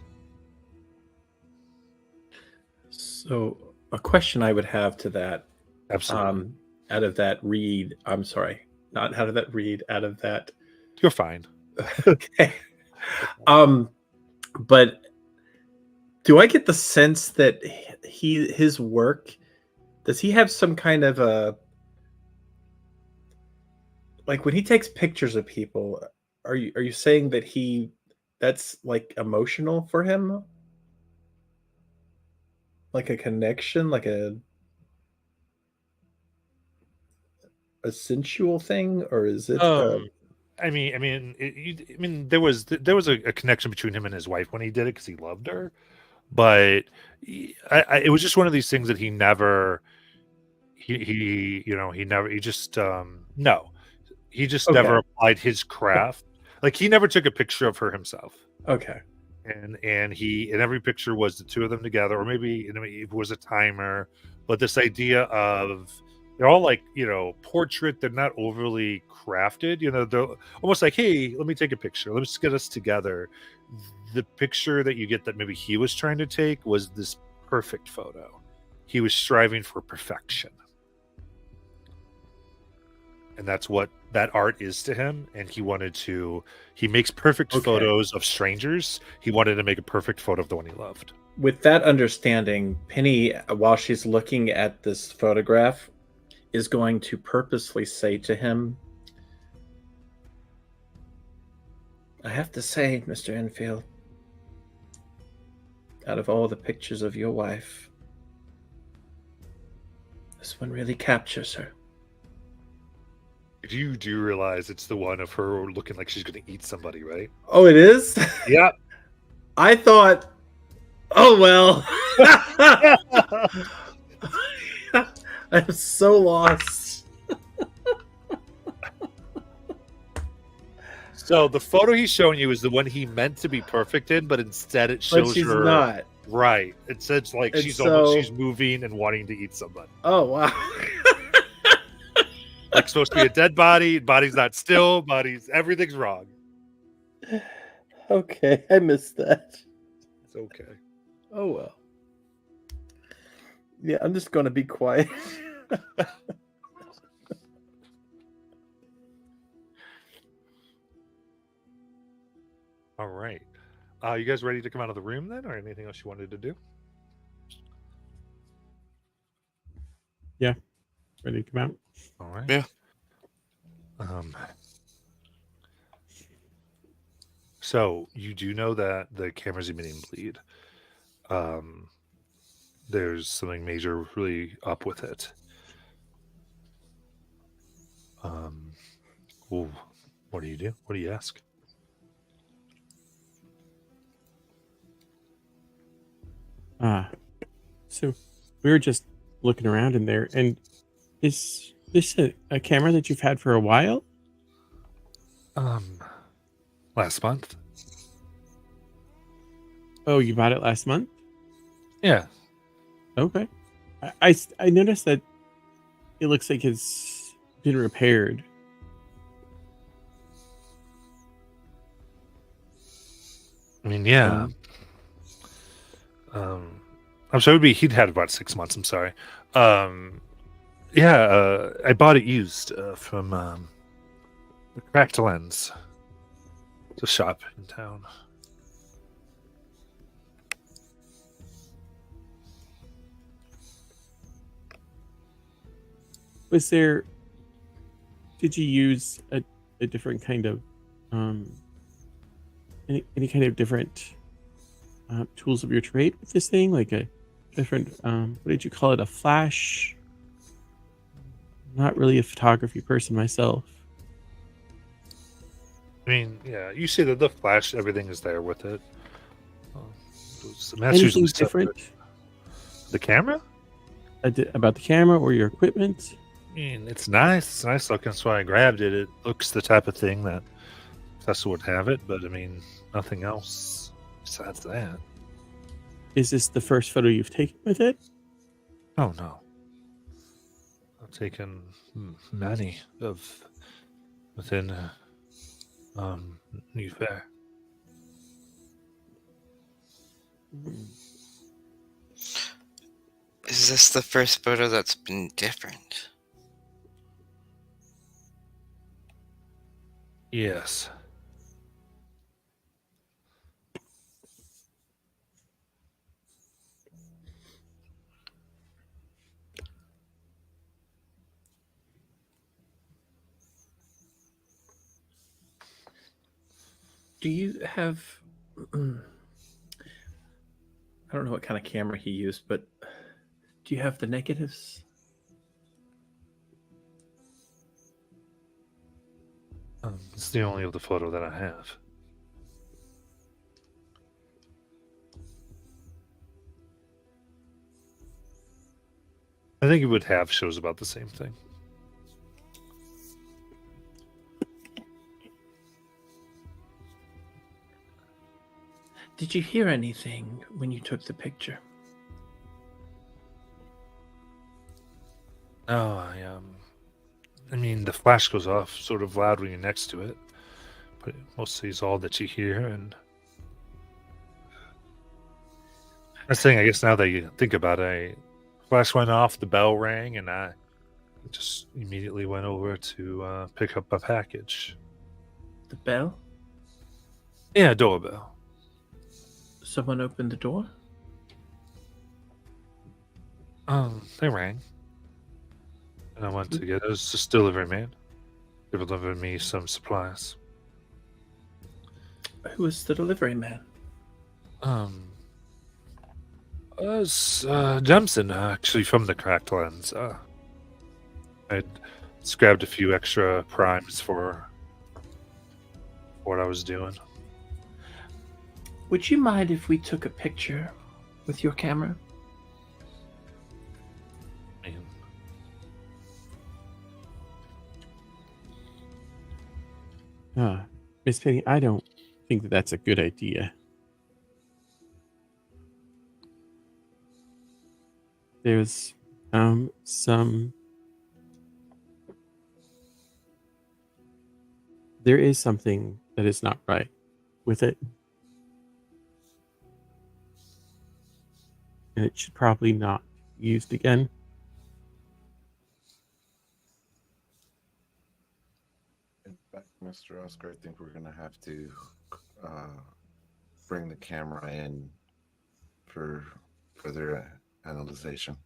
So a question I would have to that, Absolutely. out of that read, I'm sorry, not out of that read, out of that. You're fine. Okay. But do I get the sense that his work, does he have some kind of a like when he takes pictures of people, are you saying that that's like emotional for him? Like a connection, like a sensual thing, or is it There was a connection between him and his wife when he did it because he loved her, but it was just one of these things that he never, he never, he just, no, he just never okay. applied his craft. Like he never took a picture of her himself, Okay. and every picture was the two of them together, or maybe it was a timer. But this idea of they're all like portrait, they're not overly crafted. They're almost like, hey, let me take a picture. Let's get us together. The picture that you get that maybe he was trying to take was this perfect photo. He was striving for perfection, and that's what that art is to him. And he makes perfect Okay. photos of strangers. He wanted to make a perfect photo of the one he loved. With that understanding, Penny, while she's looking at this photograph, is going to purposely say to him, I have to say, Mr. Enfield, out of all the pictures of your wife, this one really captures her. You do realize it's the one of her looking like she's going to eat somebody, right? Oh, it is? Yeah. I thought, oh, well. I'm so lost. So the photo he's showing you is the one he meant to be perfect in, but instead it But shows she's her. not. Right. It says like And she's so- she's moving and wanting to eat somebody. Oh, wow. Like supposed to be a dead body. Body's not still. Everything's wrong. Okay, I missed that. It's okay. Oh, well. Yeah, I'm just going to be quiet. All right. You guys ready to come out of the room then, or anything else you wanted to do? Ready to come out? All right. Yeah. So you do know that the camera's emitting bleed. There's something major really up with it. Well, what do you do? What do you ask? So we were just looking around in there, and is this a camera that you've had for a while? Last month. Oh, you bought it last month? Yeah. Okay. I noticed that it looks like it's been repaired. I mean, yeah. I'm sorry. He'd had about 6 months. I'm sorry. Yeah. I bought it used from the Cracked Lens. It's a shop in town. Did you use a different kind of any kind of different tools of your trade with this thing, like a different what did you call it, a flash? Not really a photography person myself. I mean, yeah. You see that the flash, everything is there with it. That's Anything usually stuff different that- The camera? about the camera or your equipment? I mean, it's nice. It's nice looking. That's why I grabbed it. It looks the type of thing that Tessa would have it, but I mean, nothing else besides that. Is this the first photo you've taken with it? Oh no, I've taken many of within New Fair. Is this the first photo that's been different? Yes. Do you have? I don't know what kind of camera he used, but do you have the negatives? It's the only of the photo that I have. I think it would have shows about the same thing. Did you hear anything when you took the picture? Oh, I mean, the flash goes off sort of loud when you're next to it, but mostly is all that you hear. And that's the thing, I guess now that you think about it, flash went off, the bell rang, and I just immediately went over to pick up a package. The bell? Yeah, doorbell. Someone opened the door? They rang. And I went to get it. It was just delivery man. They delivered me some supplies. Who was the delivery man? It was Jemson, actually, from the Cracked Lens. I'd just grabbed a few extra primes for what I was doing. Would you mind if we took a picture with your camera? I mean, Miss Penny, I don't think that that's a good idea. There's there is something that is not right with it. And it should probably not be used again. In fact, Mr. Oscar, I think we're gonna have to bring the camera in for further analyzation.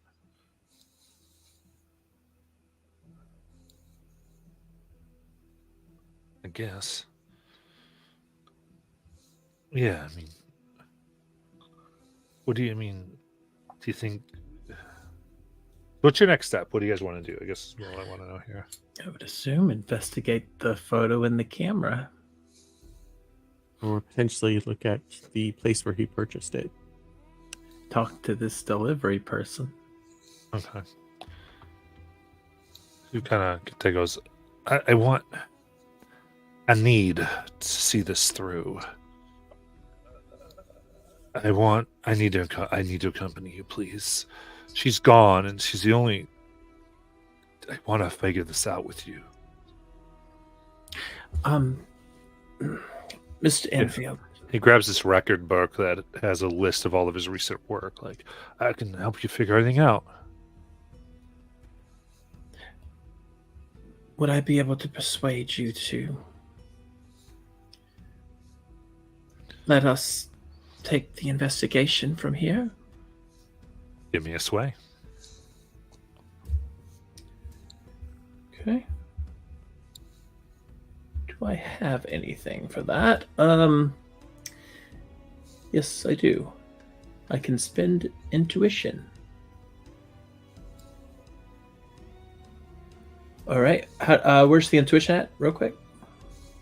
I guess. Yeah, I mean, what do you mean? Do you think? What's your next step? What do you guys want to do? I guess is what I want to know here. I would assume investigate the photo in the camera. Or potentially look at the place where he purchased it. Talk to this delivery person. Okay. You kind of goes. I need to see this through. I need to accompany you, please. She's gone, and she's the only. I want to figure this out with you. Mr. Enfield. He grabs this record book that has a list of all of his recent work. Like, I can help you figure everything out. Would I be able to persuade you to let us take the investigation from here? Give me a sway. Okay. Do I have anything for that? Yes, I do. I can spend intuition. All right. Where's the intuition at? Real quick.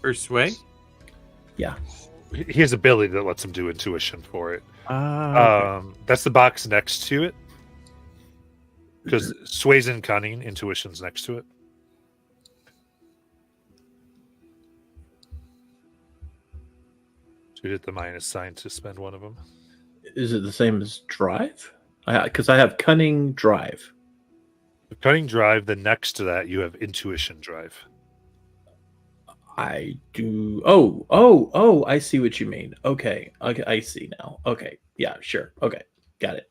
First way? Yeah. He has ability that lets him do intuition for it. Okay. That's the box next to it. Because sway's and cunning, intuition's next to it. So you hit the minus sign to spend one of them. Is it the same as drive? Because I have cunning drive. The cunning drive, then next to that you have intuition drive. I do. Oh! I see what you mean. Okay, I see now. Okay, yeah, sure. Okay, got it.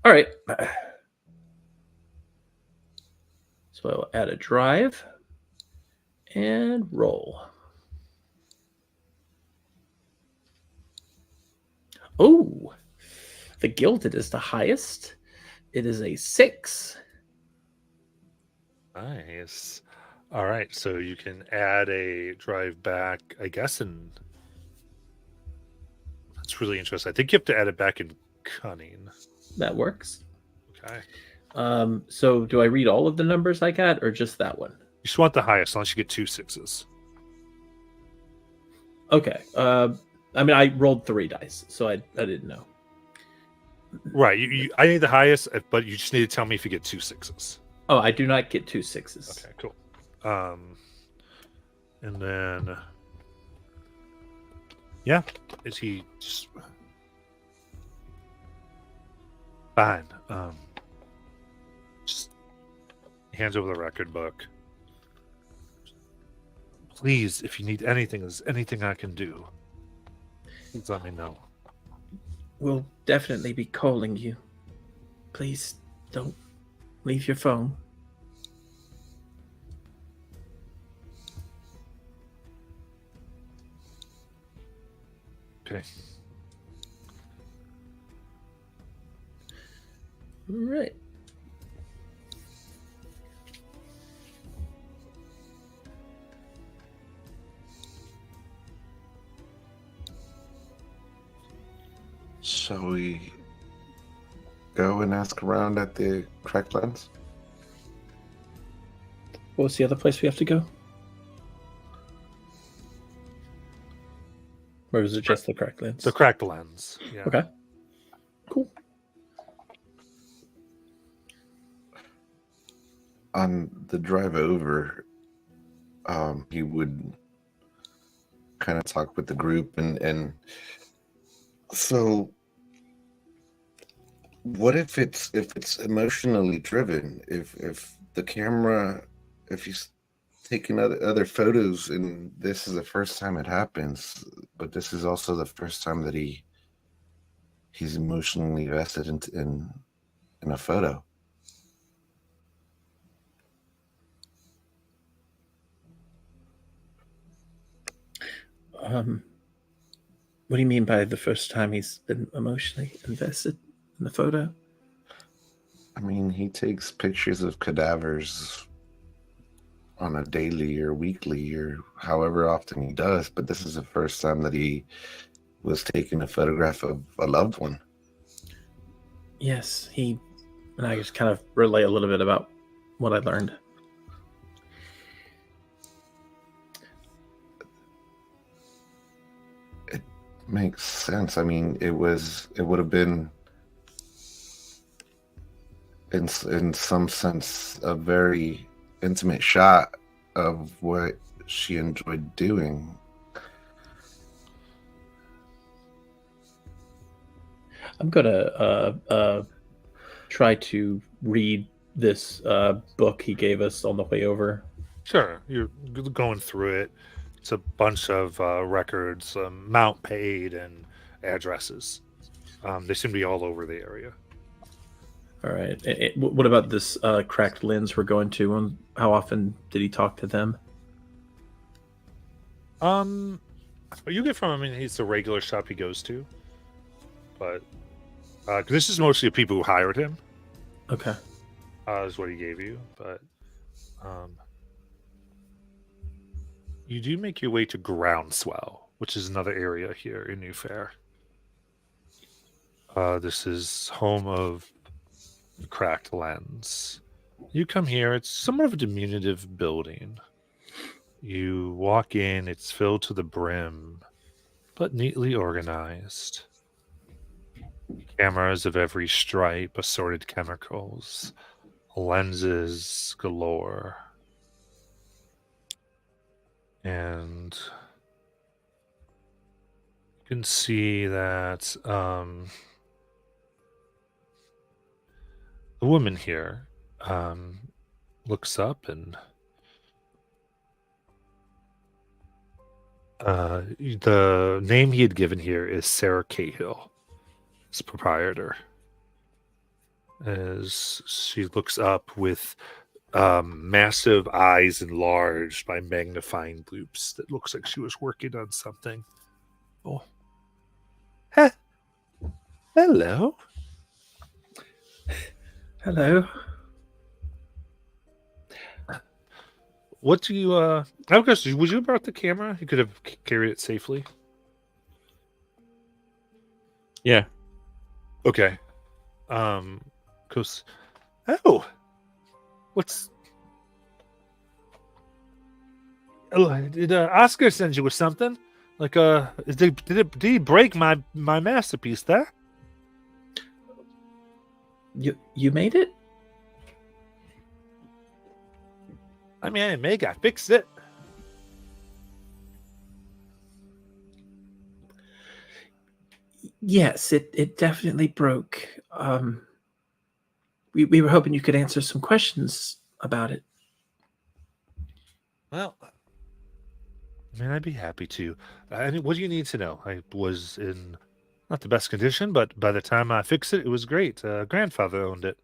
All right. So I'll add a drive and roll. Oh, the gilded is the highest. It is a 6. Nice. All right, so you can add a drive back, I guess, and that's really interesting. I think you have to add it back in cunning. That works. Okay. So do I read all of the numbers I got, or just that one? You just want the highest, unless you get 2 6s. Okay. I mean, I rolled 3 dice, so I didn't know. Right. I need the highest, but you just need to tell me if you get 2 6s. Oh, I do not get 2 6s. Okay, cool. And then, yeah, is he just fine? Just hands over the record book. Please, if you need anything, there's anything I can do, please let me know. We'll definitely be calling you. Please don't leave your phone. Okay. Right. Shall we go and ask around at the cracked lens? What was the other place we have to go? Or is it just the cracked lens? The cracked lens. Yeah. Okay. Cool. On the drive over, he would kind of talk with the group and so what if it's emotionally driven? If the camera, if he's taking other photos and this is the first time it happens, but this is also the first time that he's emotionally invested in a photo. What do you mean by the first time he's been emotionally invested in the photo? I mean, he takes pictures of cadavers on a daily or weekly or however often he does, but this is the first time that he was taking a photograph of a loved one. Yes, and I just kind of relay a little bit about what I learned. It makes sense. I mean, it would have been in some sense a very intimate shot of what she enjoyed doing. I'm gonna try to read this book he gave us on the way over. Sure. You're going through it. It's a bunch of records, amount paid, and addresses. They seem to be all over the area. All right. What about this cracked lens we're going to? How often did he talk to them? You get from, I mean, it's a regular shop he goes to, but because this is mostly people who hired him. Okay. Is what he gave you, but you do make your way to Groundswell, which is another area here in New Fair. This is home of the Cracked Lens. You come here, it's somewhat of a diminutive building. You walk in, it's filled to the brim, but neatly organized. Cameras of every stripe, assorted chemicals, lenses galore. And you can see that the woman here looks up and the name he had given here is Sarah Cahill, his proprietor. As she looks up with massive eyes enlarged by magnifying loops that looks like she was working on something. Oh. Hello. Hello. What do you I have a question. Would you have brought the camera? You could have carried it safely. Yeah. Okay. Cause oh, what's did Oscar send you with something? Like did he break my masterpiece there? You made it? I mean, I didn't make it. I fixed it. Yes, it definitely broke. We were hoping you could answer some questions about it. Well, I mean, I'd be happy to. What do you need to know? I was in not the best condition, but by the time I fixed it, it was great. Grandfather owned it.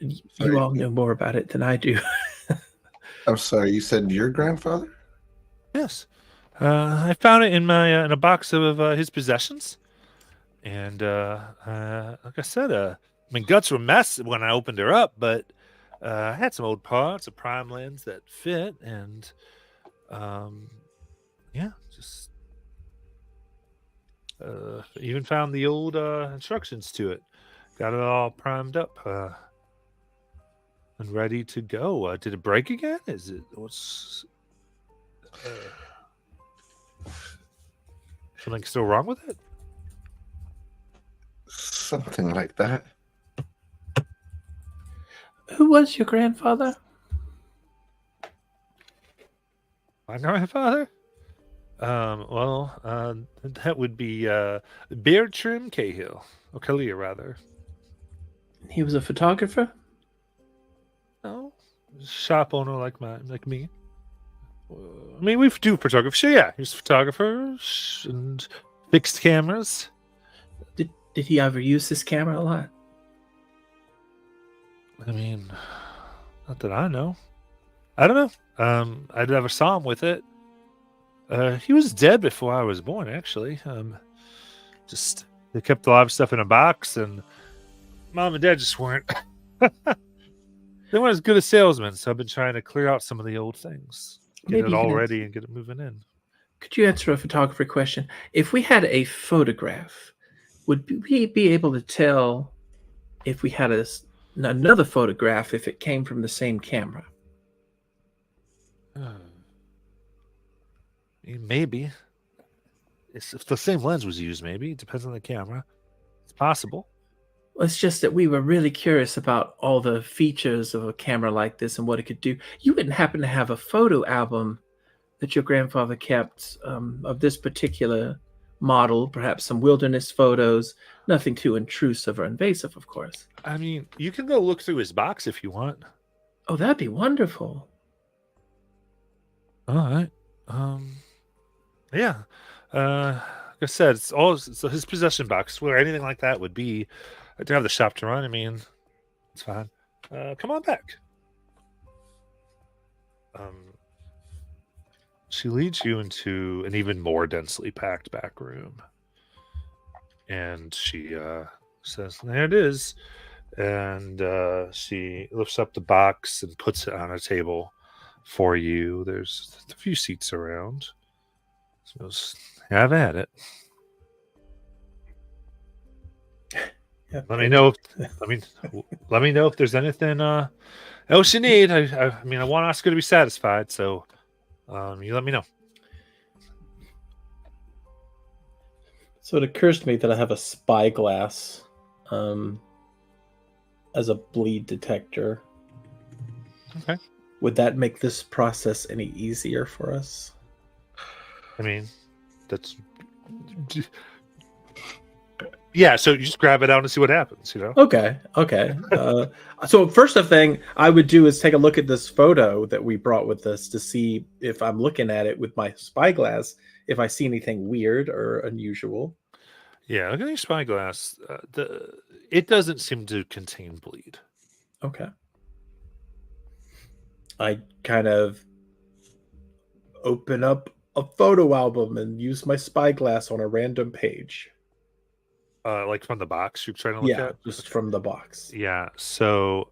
You Sorry. all know more about it than I do. I'm sorry, you said your grandfather? Yes. I found it in my in a box of his possessions, and like I said, I mean, guts were a mess when I opened her up, but I had some old parts, a prime lens that fit, and yeah, just even found the old instructions to it. Got it all primed up and ready to go. Did it break again? Is it what's something still wrong with it? Something like that. Who was your grandfather? My grandfather? That would be Bertram Cahill, or Kalia rather. He was a photographer? No, shop owner like me. I mean, we do photography. Sure, yeah, he's a photographer and fixed cameras. Did he ever use this camera a lot? I mean, not that I know. I don't know. I never saw him with it. He was dead before I was born, actually. Just they kept a lot of stuff in a box, and Mom and Dad just weren't. They weren't as good as salesmen, so I've been trying to clear out some of the old things, get Maybe it you all can ready, and get it moving in. Could you answer a photography question? If we had a photograph, would we be able to tell if we had another photograph if it came from the same camera? Maybe. If the same lens was used, maybe. It depends on the camera. It's possible. Well, it's just that we were really curious about all the features of a camera like this and what it could do. You wouldn't happen to have a photo album that your grandfather kept of this particular model, perhaps some wilderness photos, nothing too intrusive or invasive, of course. I mean, you can go look through his box if you want. Oh, that'd be wonderful. All right. Yeah. Like I said, so his possession box where anything like that would be. I do have the shop to run. I mean, it's fine. Come on back. She leads you into an even more densely packed back room, and she says, "There it is," and she lifts up the box and puts it on a table for you. There's a few seats around. She goes, "Have at it." Yeah. Let me know. Let me know if there's anything else you need. I mean, I want Oscar to be satisfied, so you let me know. So it occurs to me that I have a spyglass as a bleed detector. Okay. Would that make this process any easier for us? I mean, that's yeah. So you just grab it out and see what happens. You know. Okay. So first thing I would do is take a look at this photo that we brought with us to see if I'm looking at it with my spyglass, if I see anything weird or unusual. Yeah, look at your spyglass. It doesn't seem to contain bleed. Okay. I kind of open up a photo album and use my spyglass on a random page. Like from the box you're trying to look at? Just from the box. Yeah, so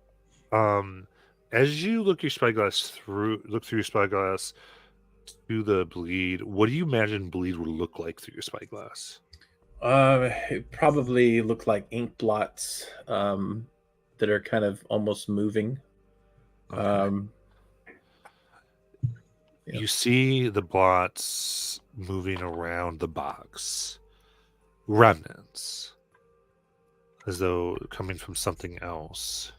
As you look your spyglass look through your spyglass to the bleed, what do you imagine bleed would look like through your spyglass? It probably look like ink blots that are kind of almost moving. Okay. Yeah. You see the blots moving around the box, remnants, as though coming from something else.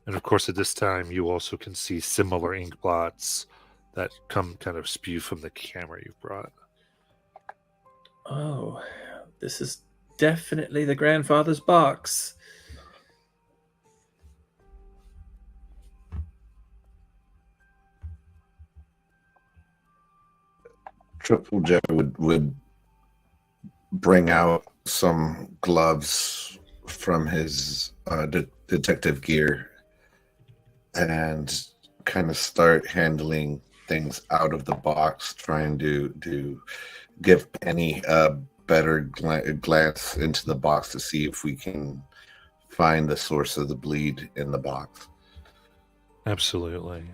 And of course, at this time, you also can see similar ink blots that come kind of spew from the camera you've brought. Oh, this is definitely the grandfather's box. Triple J would bring out some gloves from his detective gear and kind of start handling things out of the box, trying to give Penny a better glance into the box to see if we can find the source of the bleed in the box. Absolutely.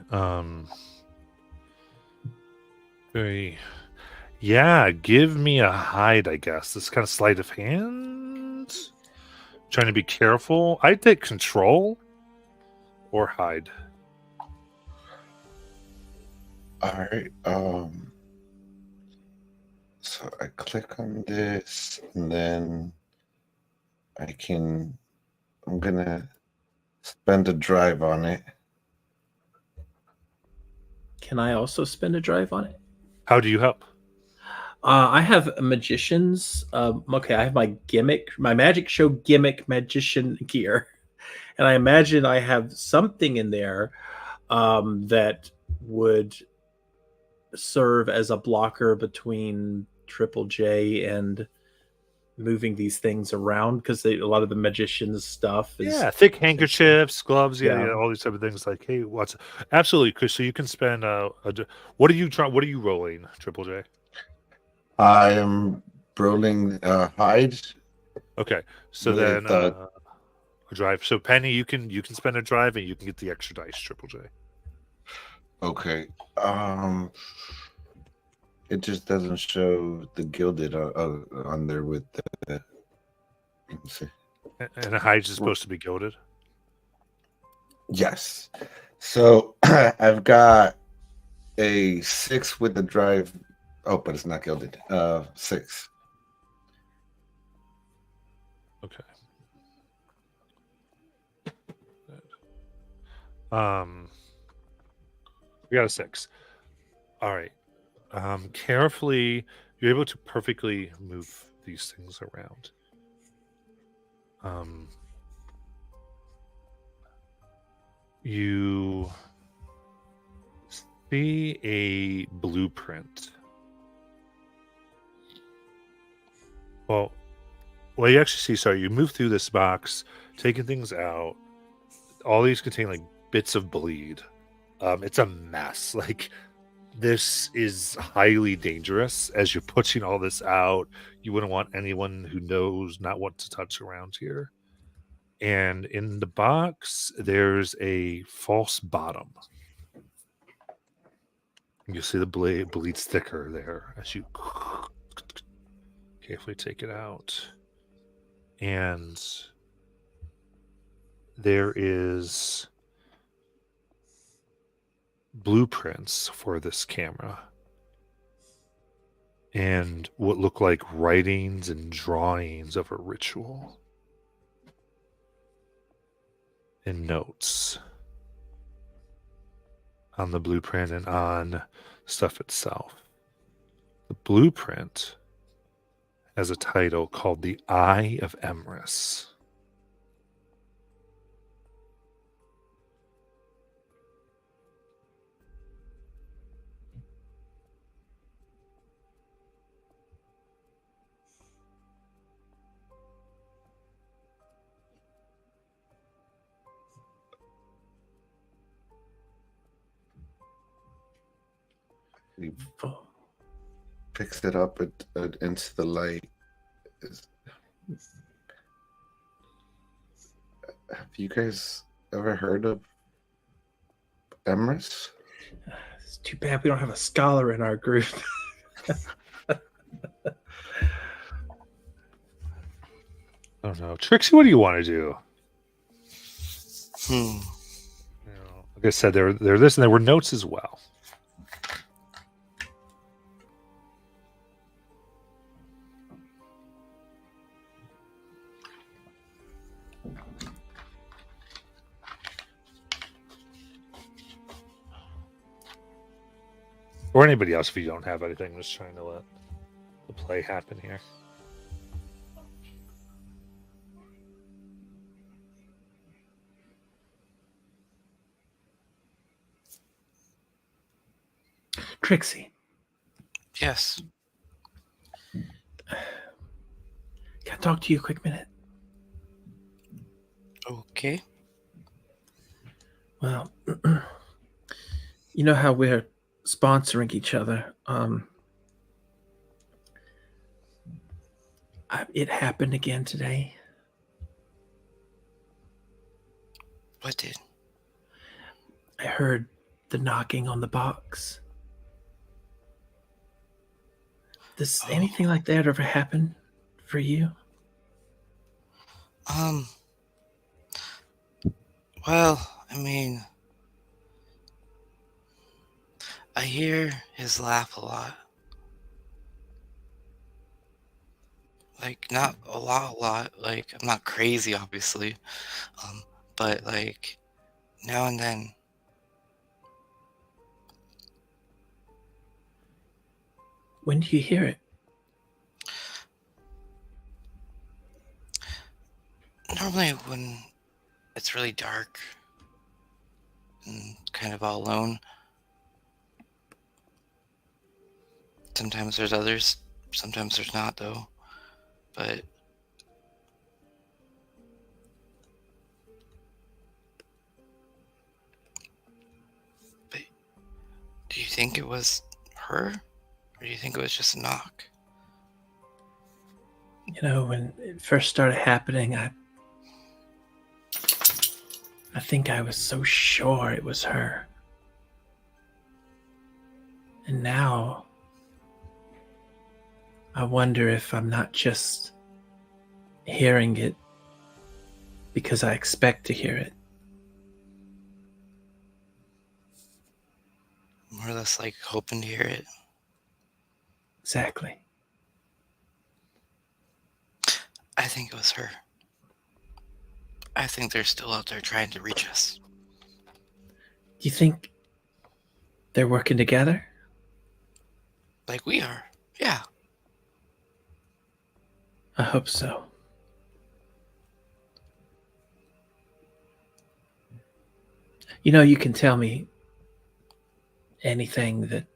Yeah, give me a hide, I guess. This kind of sleight of hand. Trying to be careful. I'd take control or hide. All right. So I click on this, and then I'm gonna spend a drive on it. Can I also spend a drive on it? How do you help? I have a magician's. Okay, I have my magic show gimmick magician gear, and I imagine I have something in there that would serve as a blocker between Triple J and moving these things around, because a lot of the magician's stuff is Thick handkerchiefs, gloves, Yeah. all these type of things. Like, hey, what's absolutely, Chris? So you can spend what are you trying? What are you rolling, Triple J? I am rolling hide. Okay, so With, then a drive. So Penny, you can spend a drive and you can get the extra dice, Triple J. Okay. It just doesn't show the gilded on there with the. Let me see. And a hide is supposed to be gilded. Yes. So I've got a 6 with the drive. Oh, but it's not gilded. 6. Okay. We got a 6. All right. Carefully, you're able to perfectly move these things around. You see a blueprint. Well, you actually see, sorry, you move through this box, taking things out. All these contain like bits of bleed. It's a mess. Like, this is highly dangerous. As you're pushing all this out, you wouldn't want anyone who knows not what to touch around here. And in the box, there's a false bottom. You see the bleed sticker there as you carefully take it out. And there is blueprints for this camera and what look like writings and drawings of a ritual and notes on the blueprint and on stuff itself. The blueprint has a title called The Eye of Emrys. He picks it up into the light. Have you guys ever heard of Emrys? It's too bad we don't have a scholar in our group. I don't know. Trixie, what do you want to do? Hmm. You know, like I said, there this and there were notes as well. Or anybody else if you don't have anything. I'm just trying to let the play happen here. Trixie, Yes. can I talk to you a quick minute? Okay. Well, you know how we're sponsoring each other. It happened again today. What did? I heard the knocking on the box. Does Oh. anything like that ever happen for you? Well, I mean, I hear his laugh a lot. Like, not a lot. Like, I'm not crazy, obviously. But like, now and then. When do you hear it? Normally when it's really dark and kind of all alone. Sometimes there's others. Sometimes there's not, though. But do you think it was her? Or do you think it was just a knock? You know, when it first started happening, I think I was so sure it was her. And now I wonder if I'm not just hearing it because I expect to hear it. More or less like hoping to hear it. Exactly. I think it was her. I think they're still out there trying to reach us. Do you think they're working together? Like we are. Yeah. I hope so. You know, you can tell me anything that,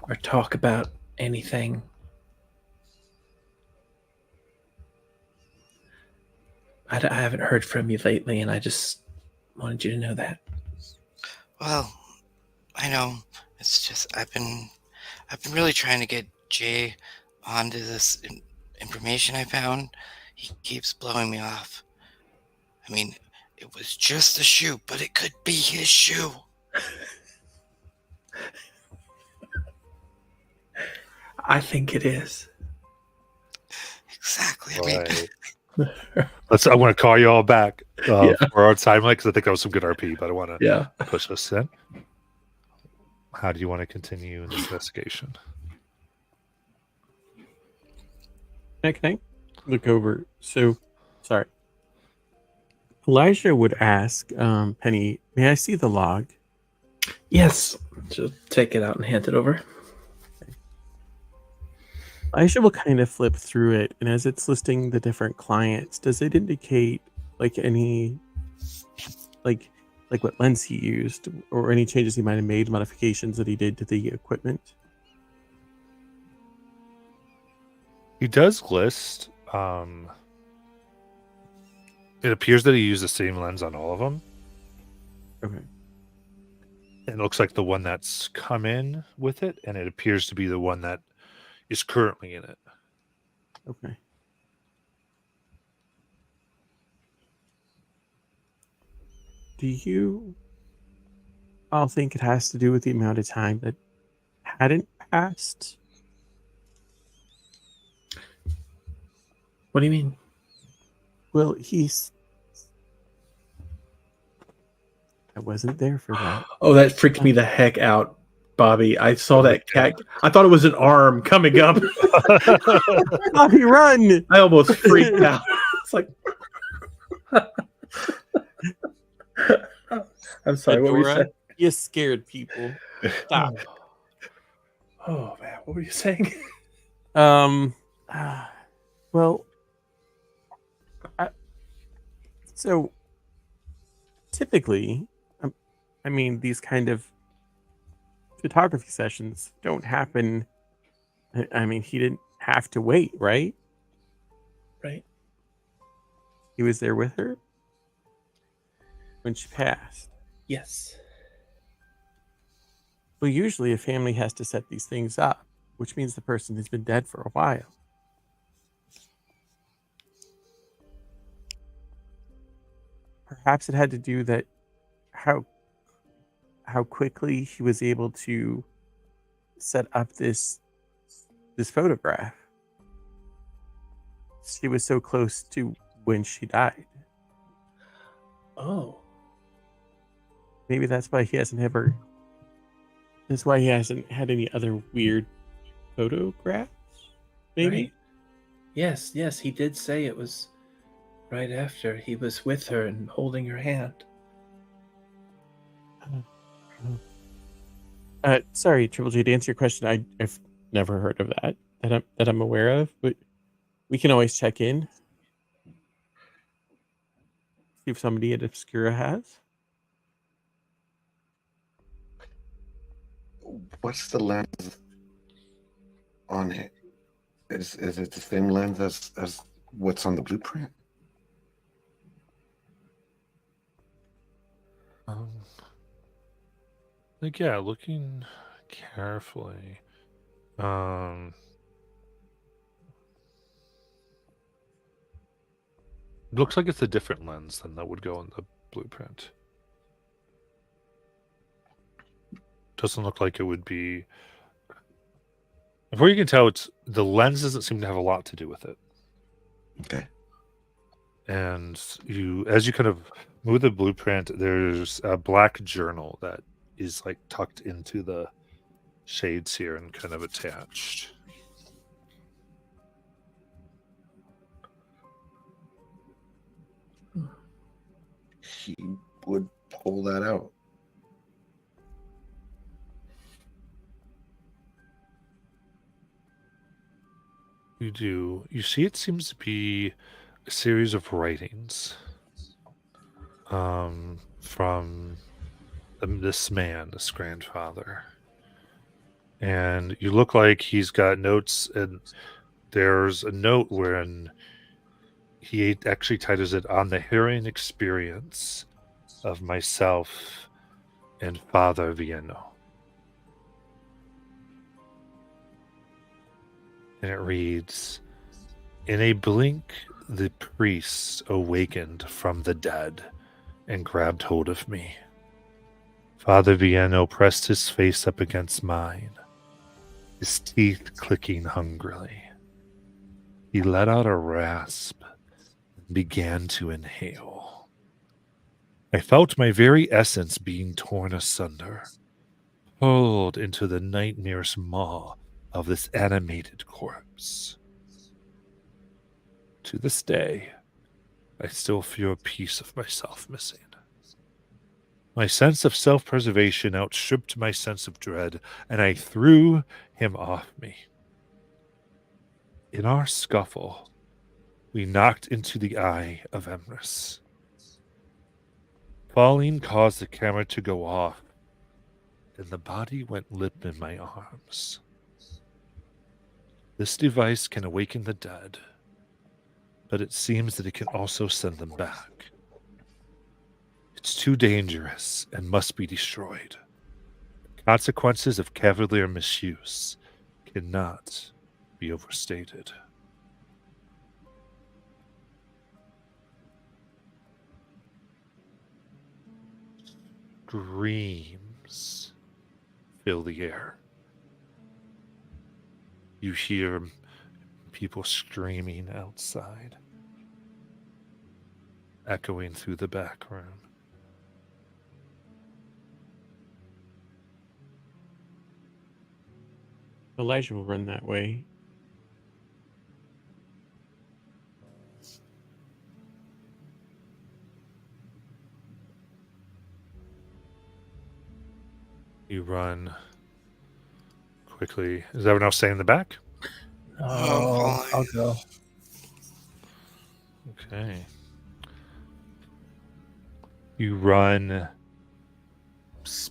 or talk about anything. I haven't heard from you lately, and I just wanted you to know that. Well, I know. It's just I've been really trying to get Jay onto this information I found. He keeps blowing me off. I mean, it was just a shoe, but it could be his shoe. I think it is. Exactly. I mean, Right. I want to call you all back for our time because I think that was some good RP, but I want to Yeah. push us in. How do you want to continue this investigation? Can I look over? So, sorry. Elijah would ask Penny, may I see the log? Yes. Just take it out and hand it over. Elijah will kind of flip through it, and as it's listing the different clients, does it indicate like any, like what lens he used, or any changes he might have made, modifications that he did to the equipment? He does list. It appears that he used the same lens on all of them. Okay. It looks like the one that's come in with it, and it appears to be the one that is currently in it. Okay. Do you all think it has to do with the amount of time that hadn't passed? What do you mean? Well, I wasn't there for that. Oh, that freaked me the heck out, Bobby. I saw that cat. I thought it was an arm coming up. Bobby, run! I almost freaked out. It's like, I'm sorry. What were you Adora, saying? you scared people. Stop. Oh man, what were you saying? Well, so typically, I mean, these kind of photography sessions don't happen. I mean, he didn't have to wait, right? Right. He was there with her when she passed. Yes. Well, usually a family has to set these things up, which means the person has been dead for a while. Perhaps it had to do that how quickly he was able to set up this photograph. She was so close to when she died. Oh. Maybe that's why he hasn't had any other weird photographs. Maybe. Right. Yes, he did say it was right after he was with her and holding her hand. Sorry, Triple J, to answer your question, I've never heard of that I'm aware of, but we can always check in. See if somebody at Obscura has. What's the lens on it? Is it the same lens as what's on the blueprint? Like, yeah, looking carefully. Looks like it's a different lens than that would go in the blueprint. Doesn't look like it would be. Before you can tell, it's the lens doesn't seem to have a lot to do with it. Okay. And as you kind of move the blueprint, there's a black journal that is like tucked into the shades here and kind of attached. He would pull that out. You do. You see, it seems to be a series of writings from this man, this grandfather. And you look like he's got notes, and there's a note wherein he actually titles it "On the Harrowing Experience of Myself and Father Vienno." And it reads, "In a blink, the priest awakened from the dead and grabbed hold of me. Father Vienno pressed his face up against mine, his teeth clicking hungrily. He let out a rasp and began to inhale. I felt my very essence being torn asunder, pulled into the nightmare's maw of this animated corpse. To this day, I still feel a piece of myself missing. My sense of self-preservation outstripped my sense of dread, and I threw him off me. In our scuffle, we knocked into the eye of Emrys. Falling caused the camera to go off, and the body went limp in my arms. This device can awaken the dead, but it seems that it can also send them back. It's too dangerous and must be destroyed. Consequences of cavalier misuse cannot be overstated." screams fill the air. You hear people screaming outside, echoing through the back room. Elijah will run that way. You run quickly. Is everyone else staying in the back? Oh, I'll go. Okay. You run.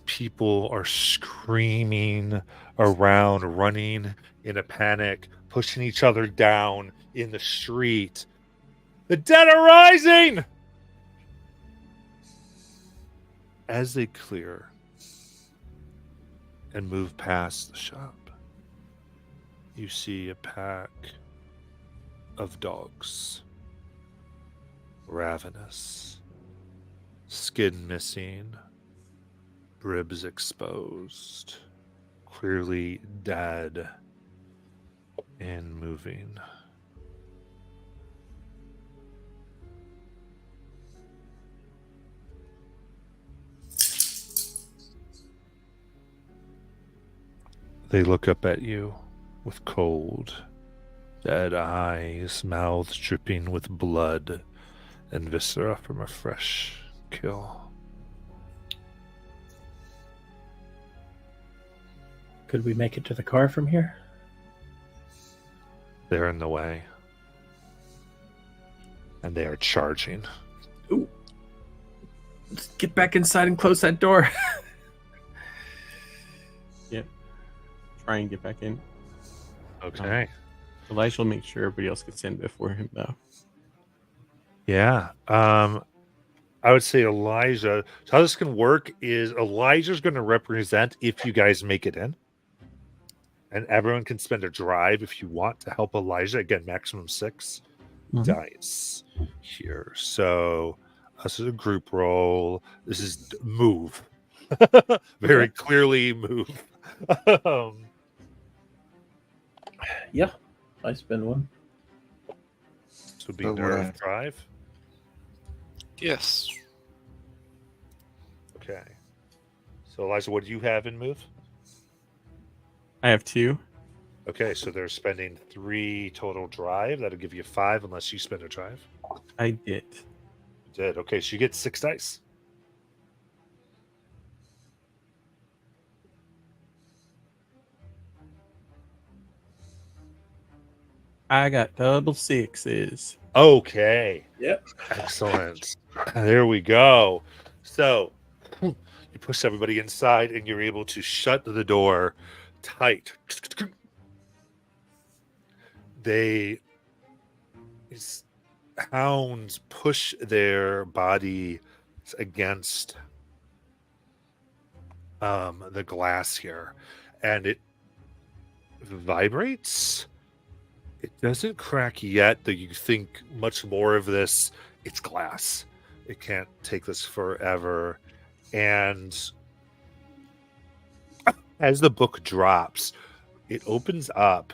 People are screaming around, running in a panic, pushing each other down in the street. The dead are rising! As they clear and move past the shop, you see a pack of dogs, ravenous, skin missing, ribs exposed, clearly dead and moving. They look up at you with cold, dead eyes, mouths dripping with blood and viscera from a fresh kill. Could we make it to the car from here? They're in the way. And they are charging. Ooh. Let's get back inside and close that door. Try and get back in. Okay. Elijah will make sure everybody else gets in before him, though. Yeah. I would say Elijah. So how this can work is Elijah's going to represent if you guys make it in. And everyone can spend a drive if you want to help Elijah. Again, maximum 6 dice here. So this is a group roll. This is move. Very clearly move. Yeah, I spend one. So be Oh, nerve right. drive. Yes. Okay. So Elijah, what do you have in move? I have 2. Okay, so they're spending 3 total drive. That'll give you 5 unless you spend a drive. I did. You did. Okay, so you get 6 dice. I got double 6s. Okay. Yep. Excellent. There we go. So you push everybody inside and you're able to shut the door tight. These hounds push their body against the glass here, and it vibrates. It doesn't crack yet, though you think much more of this. It's glass. It can't take this forever. And as the book drops, it opens up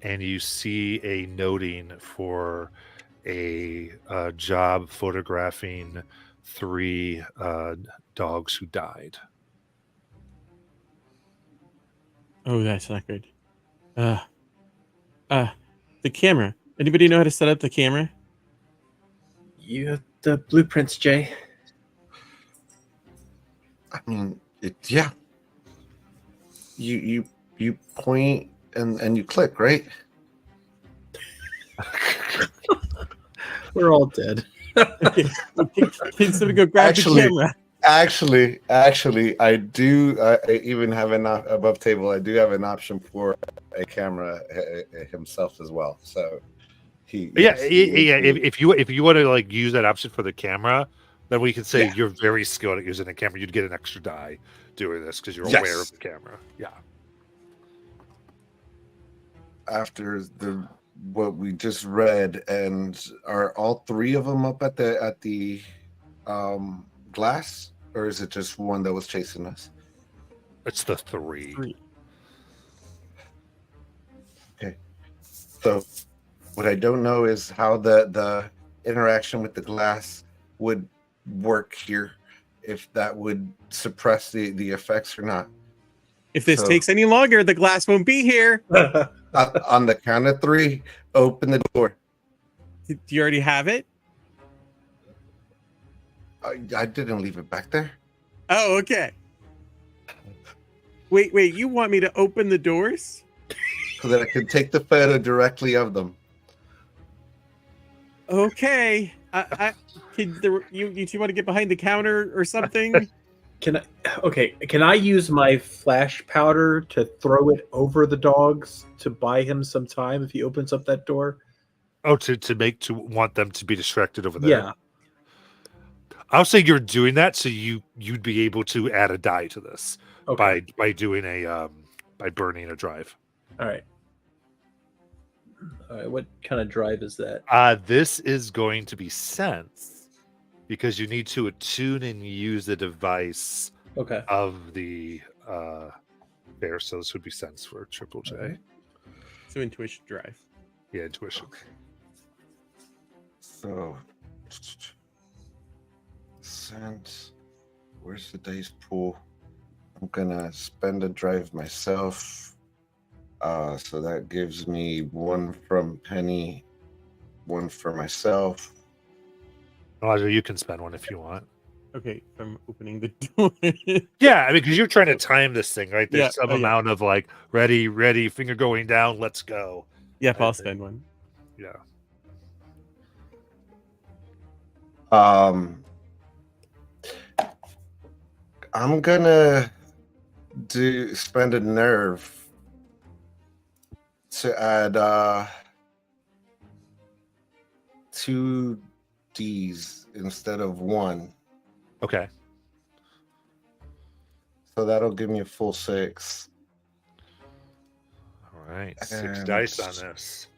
and you see a noting for a job photographing 3 dogs who died. Oh, that's not good. The camera. Anybody know how to set up the camera? You have the blueprints, Jay. I mean, yeah. You point and you click, right? We're all dead. Okay. Can somebody go grab Actually- the camera? Actually, I do. I even have above table. I do have an option for a camera himself as well. So Yeah. If you want to like use that option for the camera, then we can say Yeah. you're very skilled at using a camera. You'd get an extra die doing this because you're Yes. aware of the camera. Yeah. After what we just read, and are all 3 of them up at the glass? Or is it just one that was chasing us? It's the 3. 3. So what I don't know is how the interaction with the glass would work here, if that would suppress the effects or not. If this So- takes any longer, the glass won't be here. On the count of 3, open the door. Do you already have it? I didn't leave it back there. Oh, okay. Wait, you want me to open the doors? So that I can take the photo directly of them. Okay. You two want to get behind the counter or something? Can I use my flash powder to throw it over the dogs to buy him some time if he opens up that door? Oh, to want them to be distracted over there. Yeah. I'll say you're doing that so you'd be able to add a die to this Okay. by doing a by burning a drive. All right. All right. What kind of drive is that? This is going to be sense because you need to attune and use the device Okay. of the bear. So this would be sense for Triple J. Mhm. So intuition drive. Yeah, intuition. So, sense. Where's the dice pool? I'm gonna spend a drive myself. So that gives me 1 from Penny, 1 for myself. Elijah, you can spend one if you want. Okay, I'm opening the door. Yeah, I mean, because you're trying to time this thing, right? There's Yeah, some yeah. amount of like ready, finger going down, let's go. Yep, I'll spend one. Yeah. I'm gonna spend a nerve to add 2 Ds instead of 1. Okay. So that'll give me a full 6. All right. 6 And- dice on this.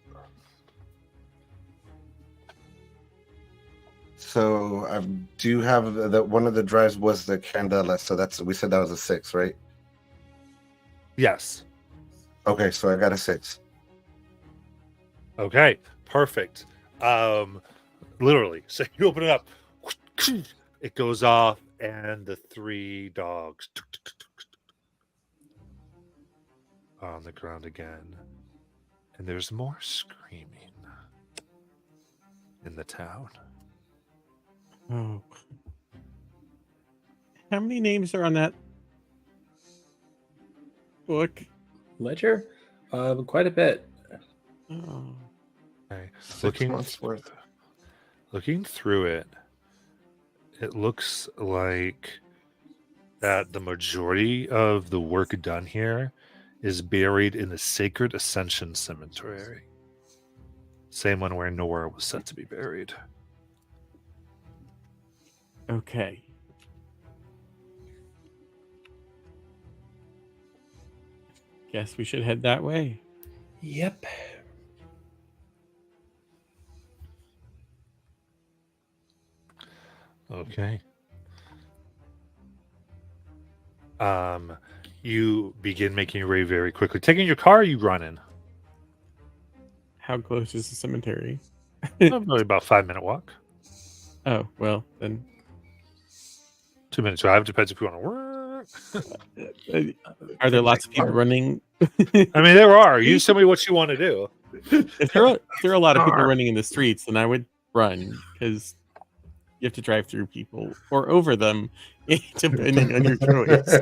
So I do have one of the drives was the Candela. So we said that was a 6, right? Yes. Okay, so I got a 6. Okay. Perfect. Literally. So you open it up. It goes off, and the 3 dogs are on the ground again. And there's more screaming in the town. Oh. How many names are on that book? Ledger? Quite a bit. Oh. Okay. 6 months worth. Looking through it, it looks like that the majority of the work done here is buried in the Sacred Ascension Cemetery. Same one where Nora was said to be buried. Okay. Guess we should head that way. Yep. Okay. You begin making your way very quickly. Taking your car, or you running? How close is the cemetery? Probably about 5-minute walk. Oh, well, then 2 minutes drive. Depends if you want to work. are there lots of people running? I mean, there are. You tell me what you want to do. If there are a lot of people running in the streets, then I would run because you have to drive through people or over them, depending on your choice.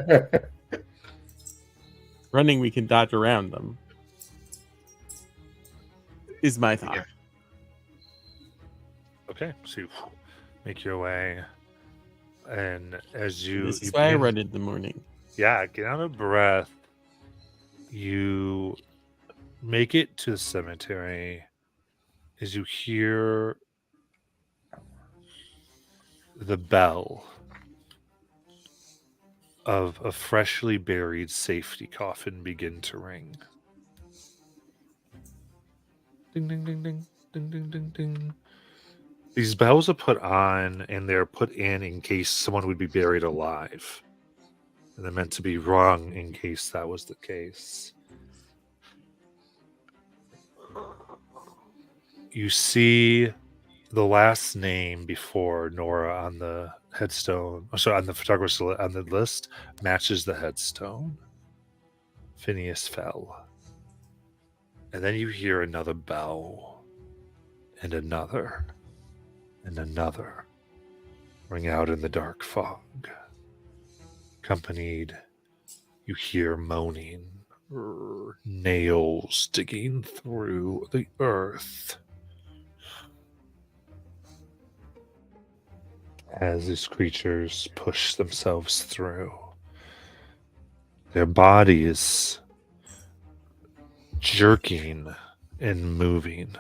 Running, we can dodge around them. Is my thought. Yeah. Okay, so you make your way, and as you This is you why I begin- run in the morning. Yeah, get out of breath. You make it to the cemetery as you hear the bell of a freshly buried safety coffin begin to ring. Ding, ding, ding, ding, ding, ding, ding, ding. These bells are put on, and they're put in case someone would be buried alive. And they're meant to be rung in case that was the case. You see the last name before Nora on the headstone. Oh, sorry, on the photographer's on the list matches the headstone. Phineas Fell. And then you hear another bell, and another, and another ring out in the dark fog. Accompanied, you hear moaning, nails digging through the earth. As these creatures push themselves through, their bodies jerking and moving.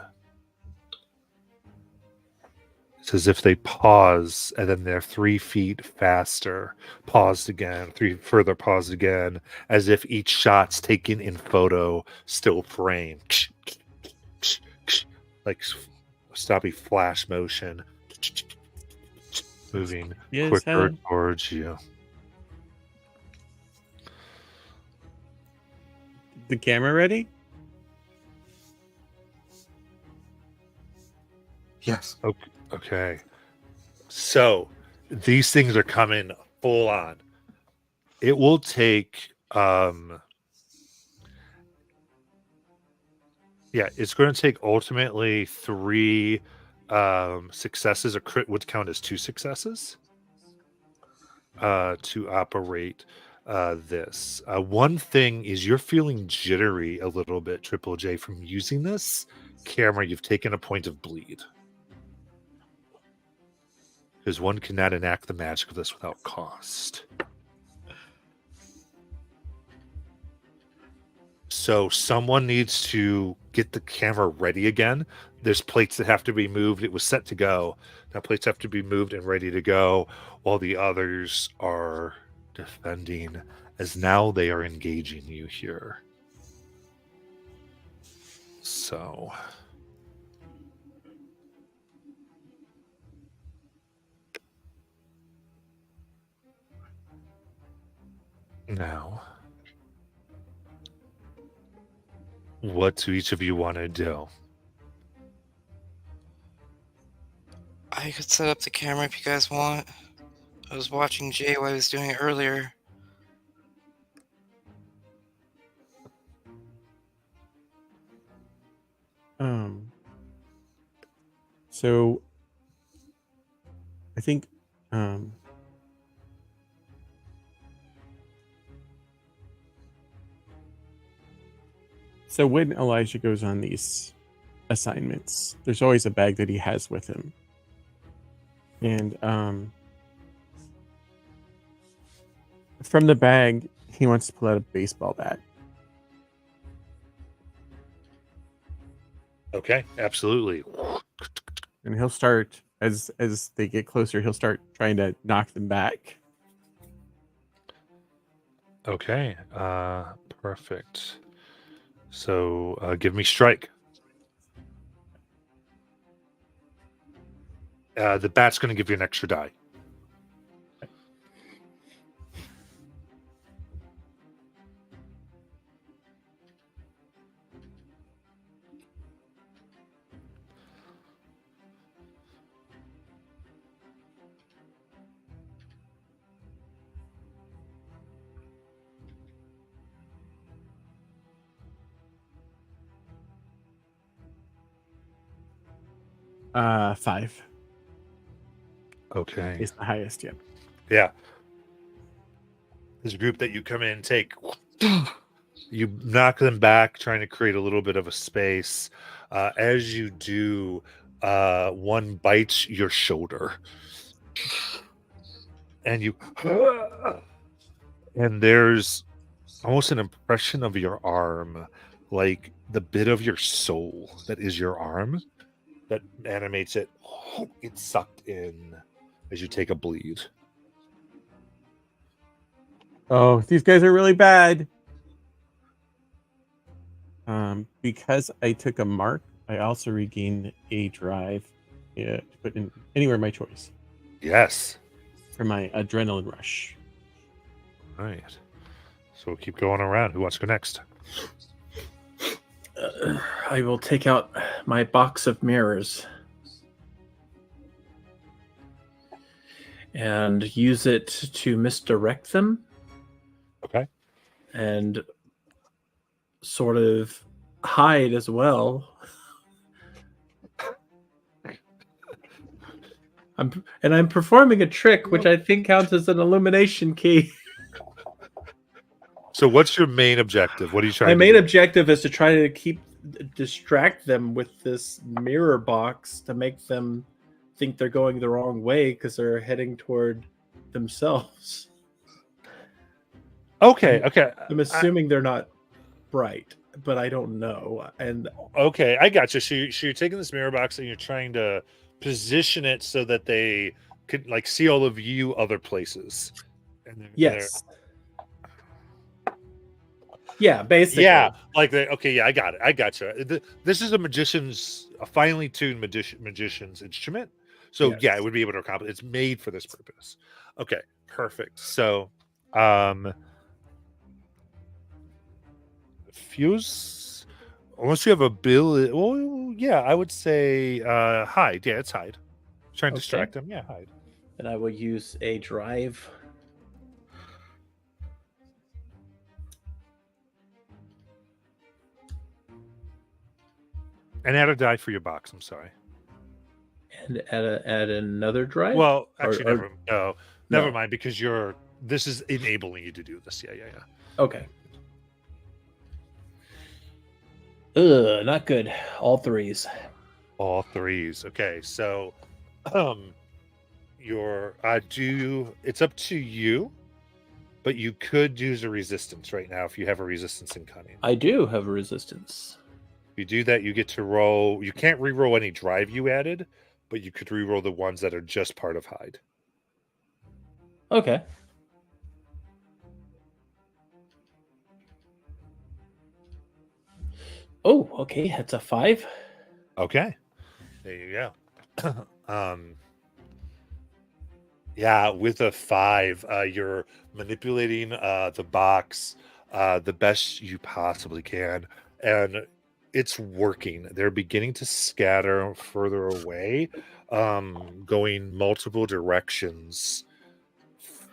It's as if they pause and then they're 3 feet faster, paused again, 3 further, paused again, as if each shot's taken in photo, still frame. Like stoppy flash motion. Moving Yes, quicker Helen. towards you. The camera ready? Yes. Okay. So these things are coming full on. It will take it's going to take ultimately 3 successes, or crit would count as 2 successes to operate this. One thing is you're feeling jittery a little bit, Triple J, from using this camera. You've taken a point of bleed. Because one cannot enact the magic of this without cost. So someone needs to get the camera ready again. There's plates that have to be moved. It was set to go. Now plates have to be moved and ready to go while the others are defending, as now they are engaging you here. So... now, what do each of you want to do? I could set up the camera if you guys want. I was watching Jay while I was doing it earlier. So I think so when Elijah goes on these assignments, there's always a bag that he has with him. And from the bag, he wants to pull out a baseball bat. Okay, absolutely. And he'll start, as they get closer, he'll start trying to knock them back. Okay, perfect. So give me strike. The bat's going to give you an extra die. Five Okay. is the highest yet. Yeah. There's a group that you come in and take. You knock them back, trying to create a little bit of a space. As you do, one bites your shoulder. And you... and there's almost an impression of your arm, like the bit of your soul that is your arm, that animates it. It's sucked in as you take a bleed. Oh, these guys are really bad. Because I took a mark, I also regained a drive. Yeah, to put in anywhere my choice Yes. for my adrenaline rush. All right. So we'll keep going around. Who wants to go next? I will take out my box of mirrors and use it to misdirect them. Okay. And sort of hide as well. I'm performing a trick, which I think counts as an illumination key. So what's your main objective? What are you trying My to main do? objective is to try to distract them with this mirror box to make them think they're going the wrong way because they're heading toward themselves. Okay. I'm assuming they're not bright, but I don't know. And Okay, I got you. So you're taking this mirror box and you're trying to position it so that they could like see all of you other places. And yes. Yeah, basically. yeah, like okay, yeah, I got it. I got you. This is a finely tuned magician's instrument. So Yes. yeah, it would be able to accomplish. It's made for this purpose. Okay, perfect. So, fuse. Unless you have ability. Well, yeah, I would say hide. Yeah, it's hide. Trying to Okay. distract them. Yeah, hide. And I will use a drive. And add a die for your box. I'm sorry. And add another drive? Well, actually, Or- never No. mind, because this is enabling you to do this. Yeah. Okay. Ugh, not good. All threes. All threes. Okay, so it's up to you, but you could use a resistance right now if you have a resistance in cunning. I do have a resistance. If you do that, you get to roll. You can't re-roll any drive you added, but you could re-roll the ones that are just part of hide. Okay. Oh, okay. That's a 5. Okay, there you go. Yeah, with a 5, you're manipulating the box the best you possibly can, and it's working. They're beginning to scatter further away, going multiple directions.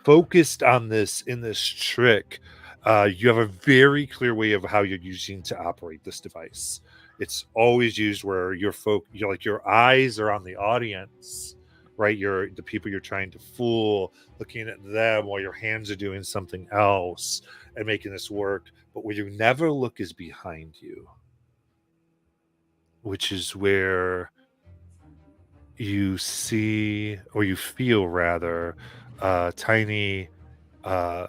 Focused on this trick, you have a very clear way of how you're using to operate this device. It's always used where your eyes are on the audience, right? The people you're trying to fool, looking at them while your hands are doing something else and making this work. But where you never look is behind you, which is where you see, or you feel rather, tiny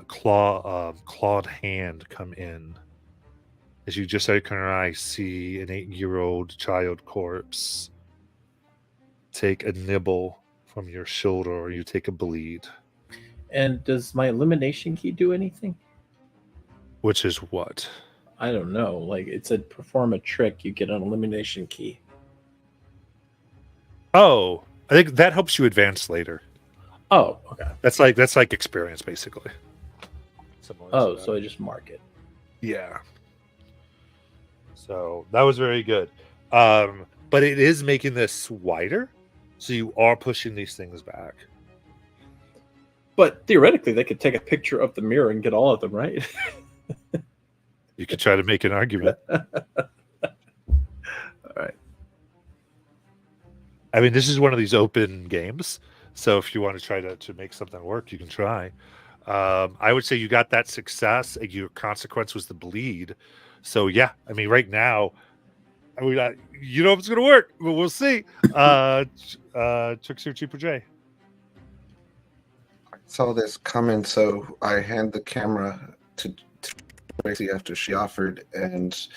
clawed hand come in. As you just open your eyes, see an 8-year-old child corpse take a nibble from your shoulder, or you take a bleed. And does my elimination key do anything? Which is what? I don't know. Like it said, perform a trick. You get an elimination key. Oh, I think that helps you advance later. Oh, okay. That's like experience, basically. Similar to Oh, that. so I just mark it. Yeah. So that was very good. But it is making this wider. So you are pushing these things back. But theoretically, they could take a picture of the mirror and get all of them, right? You could try to make an argument. All right. I mean, this is one of these open games. So if you want to try to make something work, you can try. I would say you got that success. Your consequence was the bleed. So yeah, I mean, right now, you know if it's going to work, but we'll see. Trixie or Cheaper J. Saw this coming, so I hand the camera to Tracy after she offered, and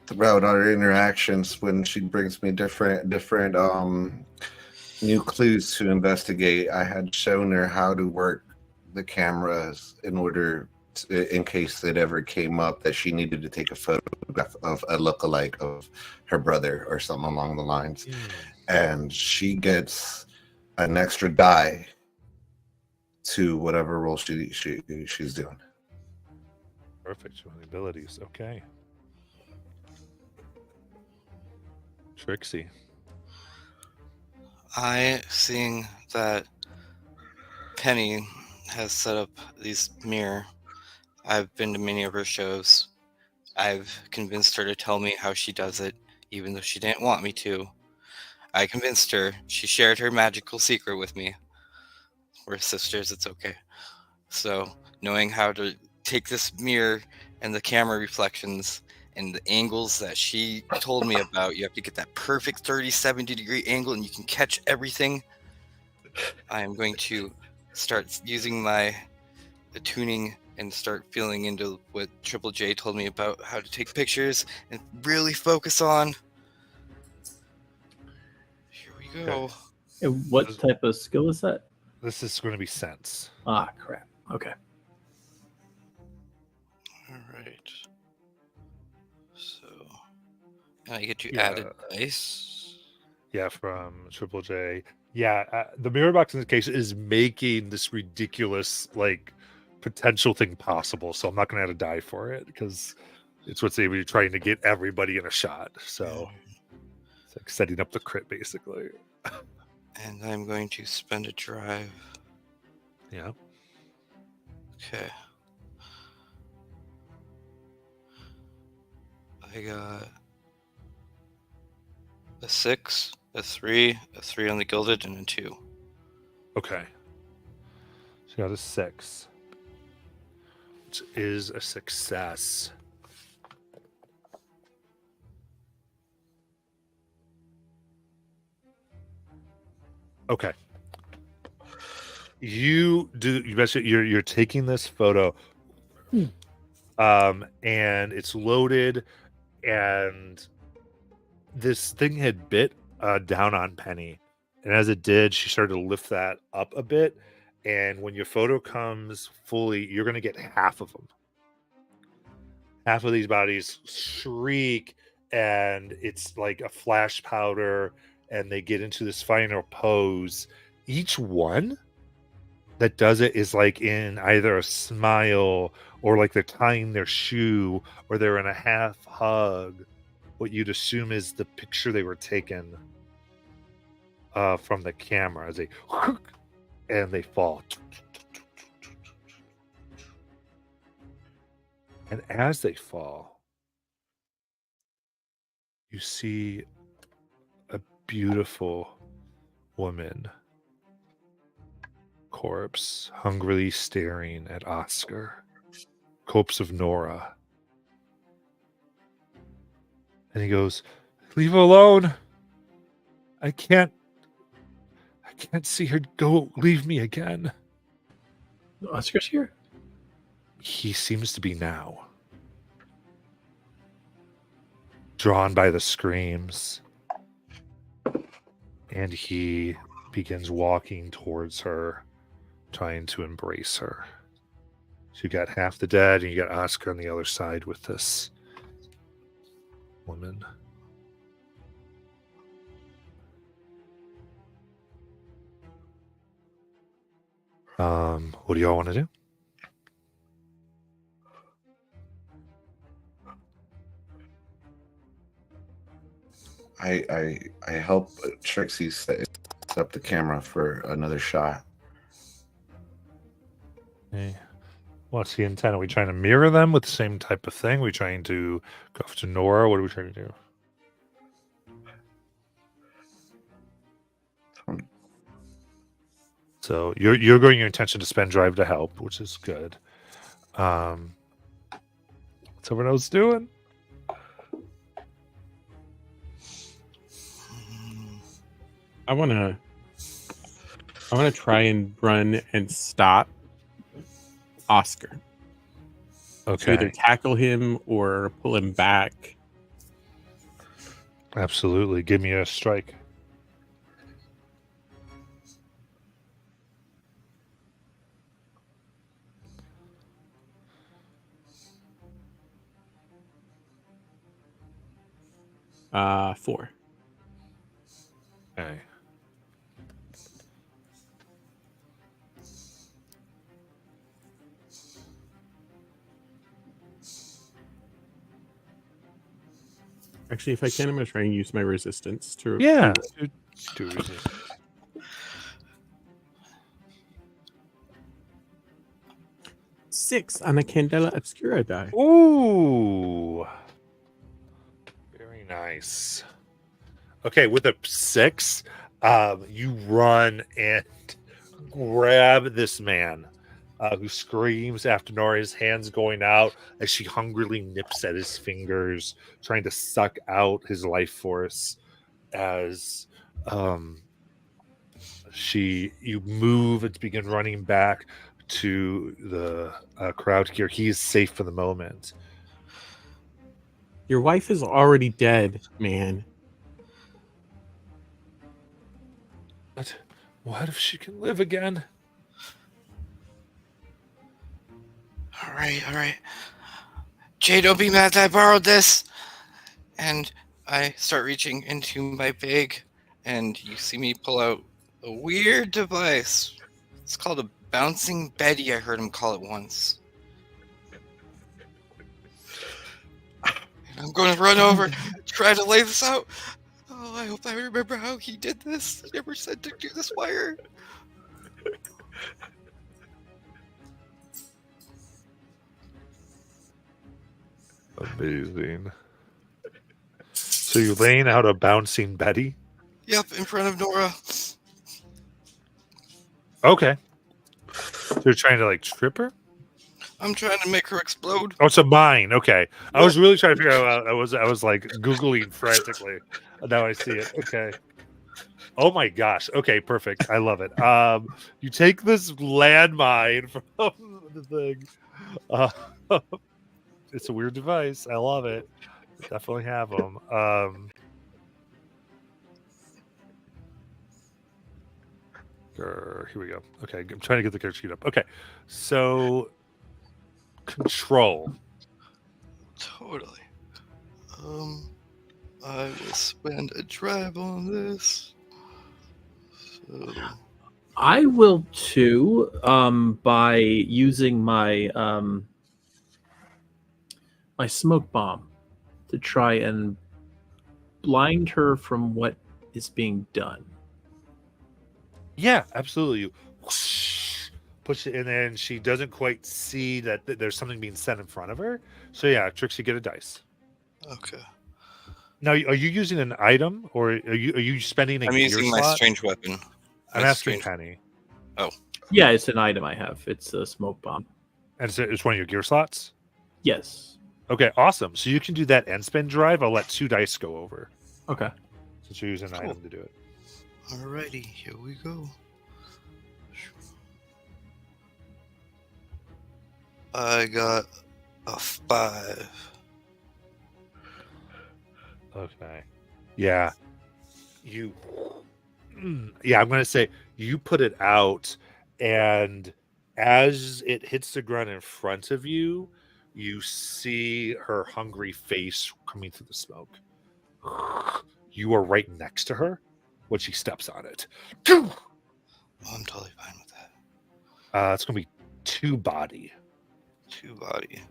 throughout our interactions, when she brings me different new clues to investigate, I had shown her how to work the cameras in case it ever came up that she needed to take a photograph of a lookalike of her brother or something along the lines. and she gets an extra die to whatever role she's doing. Perfect. With abilities. Okay. Trixie. Seeing that Penny has set up these mirror. I've been to many of her shows. I've convinced her to tell me how she does it, even though she didn't want me to. I convinced her. She shared her magical secret with me. We're sisters, it's okay. So, knowing how to take this mirror and the camera reflections and the angles that she told me about, you have to get that perfect 30, 70-degree angle and you can catch everything. I am going to start using my tuning and start feeling into what Triple J told me about how to take pictures and really focus on. Here we go. Okay. And what type of skill is that? This is going to be sense. Ah, crap. Okay. All right. So, and I get to Yeah. add a dice. Yeah, from Triple J. Yeah, the mirror box in this case is making this ridiculous like potential thing possible. So I'm not going to add a die for it because it's what's able to trying to get everybody in a shot. So it's like setting up the crit basically. And I'm going to spend a drive. Yeah. Okay. I got a 6, a 3, a 3 on the gilded, and a 2. Okay. So you got a 6, which is a success. Okay. You mentioned you're taking this photo, and it's loaded, and this thing had bit down on Penny, and as it did, she started to lift that up a bit. And when your photo comes fully, you're going to get half of them. Half of these bodies shriek, and it's like a flash powder, and they get into this final pose. Each one that does it is like in either a smile or like they're tying their shoe or they're in a half hug. What you'd assume is the picture they were taken from the camera as they and they fall. And as they fall, you see a beautiful woman corpse hungrily staring at Oscar, corpse of Nora. And he goes, "Leave her alone. I can't see her go. Leave me again." Oscar's here? He seems to be now. Drawn by the screams. And he begins walking towards her, trying to embrace her. So you got half the dead, and you got Oscar on the other side with this woman. What do y'all want to do? I help Trixie set up the camera for another shot. Okay. What's the intent? Are we trying to mirror them with the same type of thing? Are we trying to go to Nora? What are we trying to do? So you're going your intention to spend drive to help, which is good. What's everyone else doing? I wanna try and run and stop Oscar. To either Okay, tackle him or pull him back. absolutely. Give me a strike. Four. Okay. Actually, if I can, I'm going to try and use my resistance to. Yeah. to- Do resistance. 6 on a Candela Obscura die. Ooh. Very nice. Okay, with a 6, you run and grab this man who screams after Nora, his hands going out as she hungrily nips at his fingers, trying to suck out his life force as you move and begin running back to the crowd here. He is safe for the moment. Your wife is already dead, man. But what if she can live again? All right. Jay, don't be mad that I borrowed this. And I start reaching into my bag, and you see me pull out a weird device. It's called a bouncing Betty. I heard him call it once. And I'm going to run over, try to lay this out. Oh, I hope I remember how he did this. I never said to do this wire. Amazing. So you're laying out a bouncing Betty? Yep, in front of Nora. Okay. So you're trying to like trip her? I'm trying to make her explode. Oh, it's a mine. Okay. I was really trying to figure out. I was like Googling frantically. Now I see it. Okay. Oh my gosh. Okay, perfect. I love it. You take this landmine from the thing. It's a weird device. I love it. Definitely have them. Here we go. Okay, I'm trying to get the character sheet up. Okay, so control. Totally. I will spend a drive on this. So I will too, by using my my smoke bomb to try and blind her from what is being done. Yeah, absolutely. You whoosh, push it, and then she doesn't quite see that there's something being set in front of her. So yeah, Trixie, get a dice. okay. Now, are you using an item, or are you spending a I'm gear using my slot? strange weapon. I'm My asking strange- Penny, Yeah, it's an item I have. It's a smoke bomb. and it's one of your gear slots. Yes. Okay, awesome. So you can do that and spend drive. I'll let 2 dice go over Okay. since you're using an Cool. item to do it. Alrighty, here we go. I got a 5. Okay. Yeah. You. Yeah, I'm going to say you put it out, and as it hits the ground in front of you, you see her hungry face coming through the smoke. You are right next to her when she steps on it. Oh, I'm totally fine with that. It's going to be 2 body 2 body.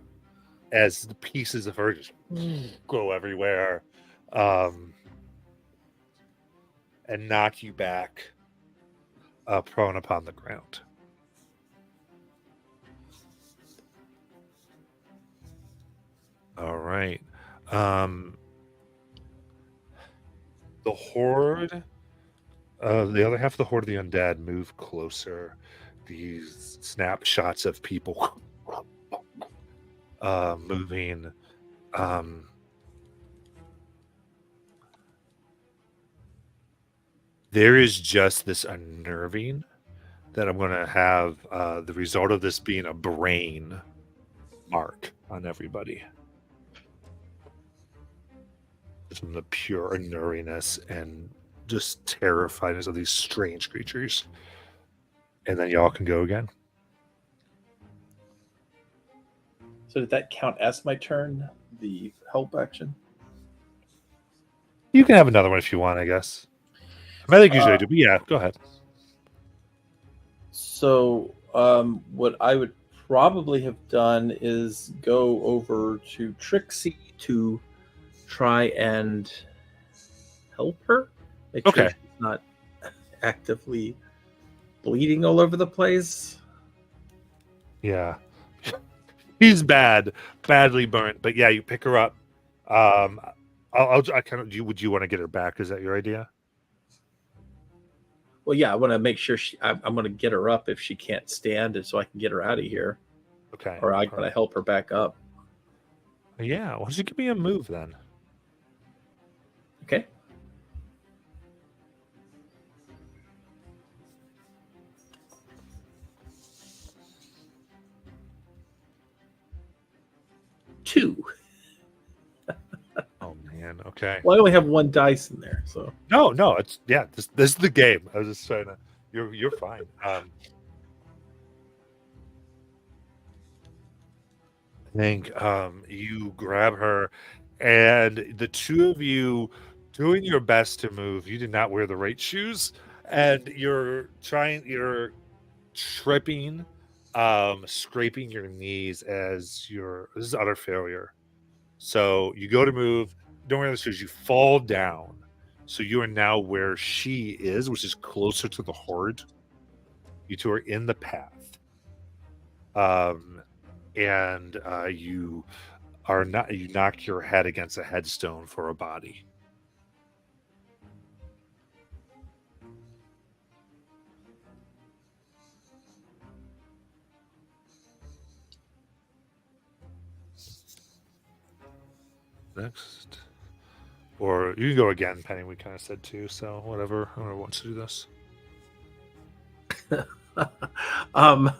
as the pieces of her just go everywhere. And knock you back prone upon the ground. All right. The horde, the other half of the horde of the undead move closer. These snapshots of people moving. There is just this unnerving that I'm going to have the result of this being a brain mark on everybody. From the pure unnervingness and just terrifyingness of these strange creatures. And then y'all can go again. So did that count as my turn? The help action? You can have another one if you want, I guess. I think usually I do, but yeah, go ahead. So, what I would probably have done is go over to Trixie to try and help her. Make sure Okay. she's not actively bleeding all over the place. Yeah. He's badly burnt, but yeah, you pick her up. I kind of. Would you want to get her back? Is that your idea? Well, yeah, I want to make sure I'm going to get her up if she can't stand, and so I can get her out of here, Okay. or I'm going to help her back up. Yeah. Why don't you give me a move then? Okay. Two. Oh man. Okay. Well, I only have one dice in there, so No. It's yeah. This is the game. I was just trying to. You're fine. I think you grab her, and the two of you doing your best to move. You did not wear the right shoes, and you're tripping, scraping your knees as this is utter failure. So you go to move, don't wear the shoes, you fall down. So you are now where she is, which is closer to the horde. You two are in the path. And you knock your head against a headstone for a body. Next. Or you can go again, Penny. We kind of said too, so whatever. Whoever wants to do this. I'm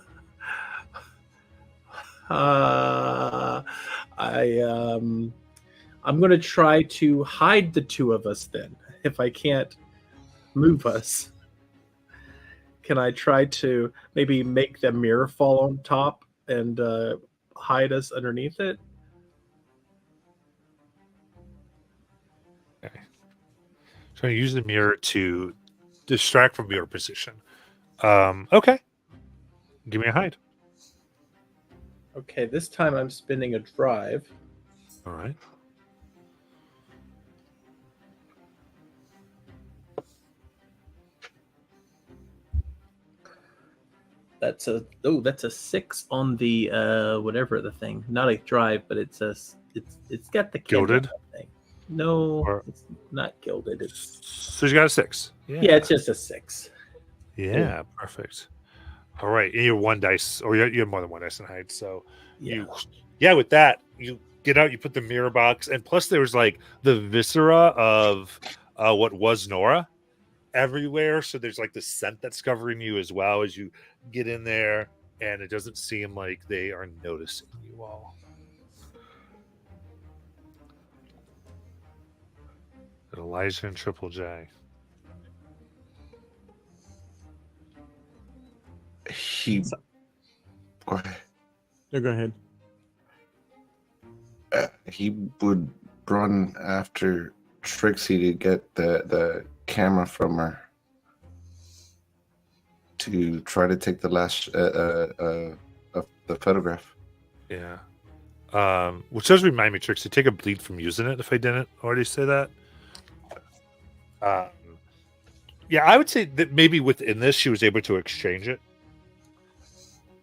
going to try to hide the two of us then. If I can't move us, can I try to maybe make the mirror fall on top and hide us underneath it? Okay. Trying to use the mirror to distract from your position. Okay. Give me a hide. Okay, this time I'm spinning a drive. All right. That's a 6 on the whatever the thing. Not a drive, but it's got the Gilded? thing. No, Or- it's not gilded. It's So you got a 6. yeah, it's just a 6. Yeah, perfect. All right, and you're one dice, or you have more than one dice in hide. So with that, you get out, you put the mirror box, and plus there was like the viscera of what was Nora everywhere. So there's like the scent that's covering you as well as you get in there, and it doesn't seem like they are noticing you all. Elijah and Triple J. Go ahead. No, go ahead. He would run after Trixie to get the camera from her to try to take the last the photograph. Yeah. Which does remind me, Trixie, take a bleed from using it if I didn't already say that. Yeah, I would say that maybe within this she was able to exchange it.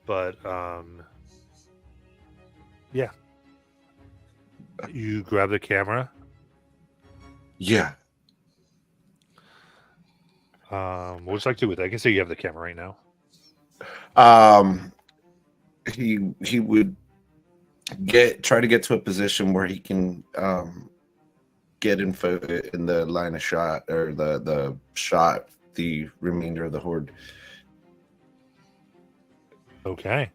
But yeah. You grab the camera. Yeah. What would you like to do with it? I can say you have the camera right now. He would try to get to a position where he can get in the line of shot, or the shot the remainder of the horde. Okay.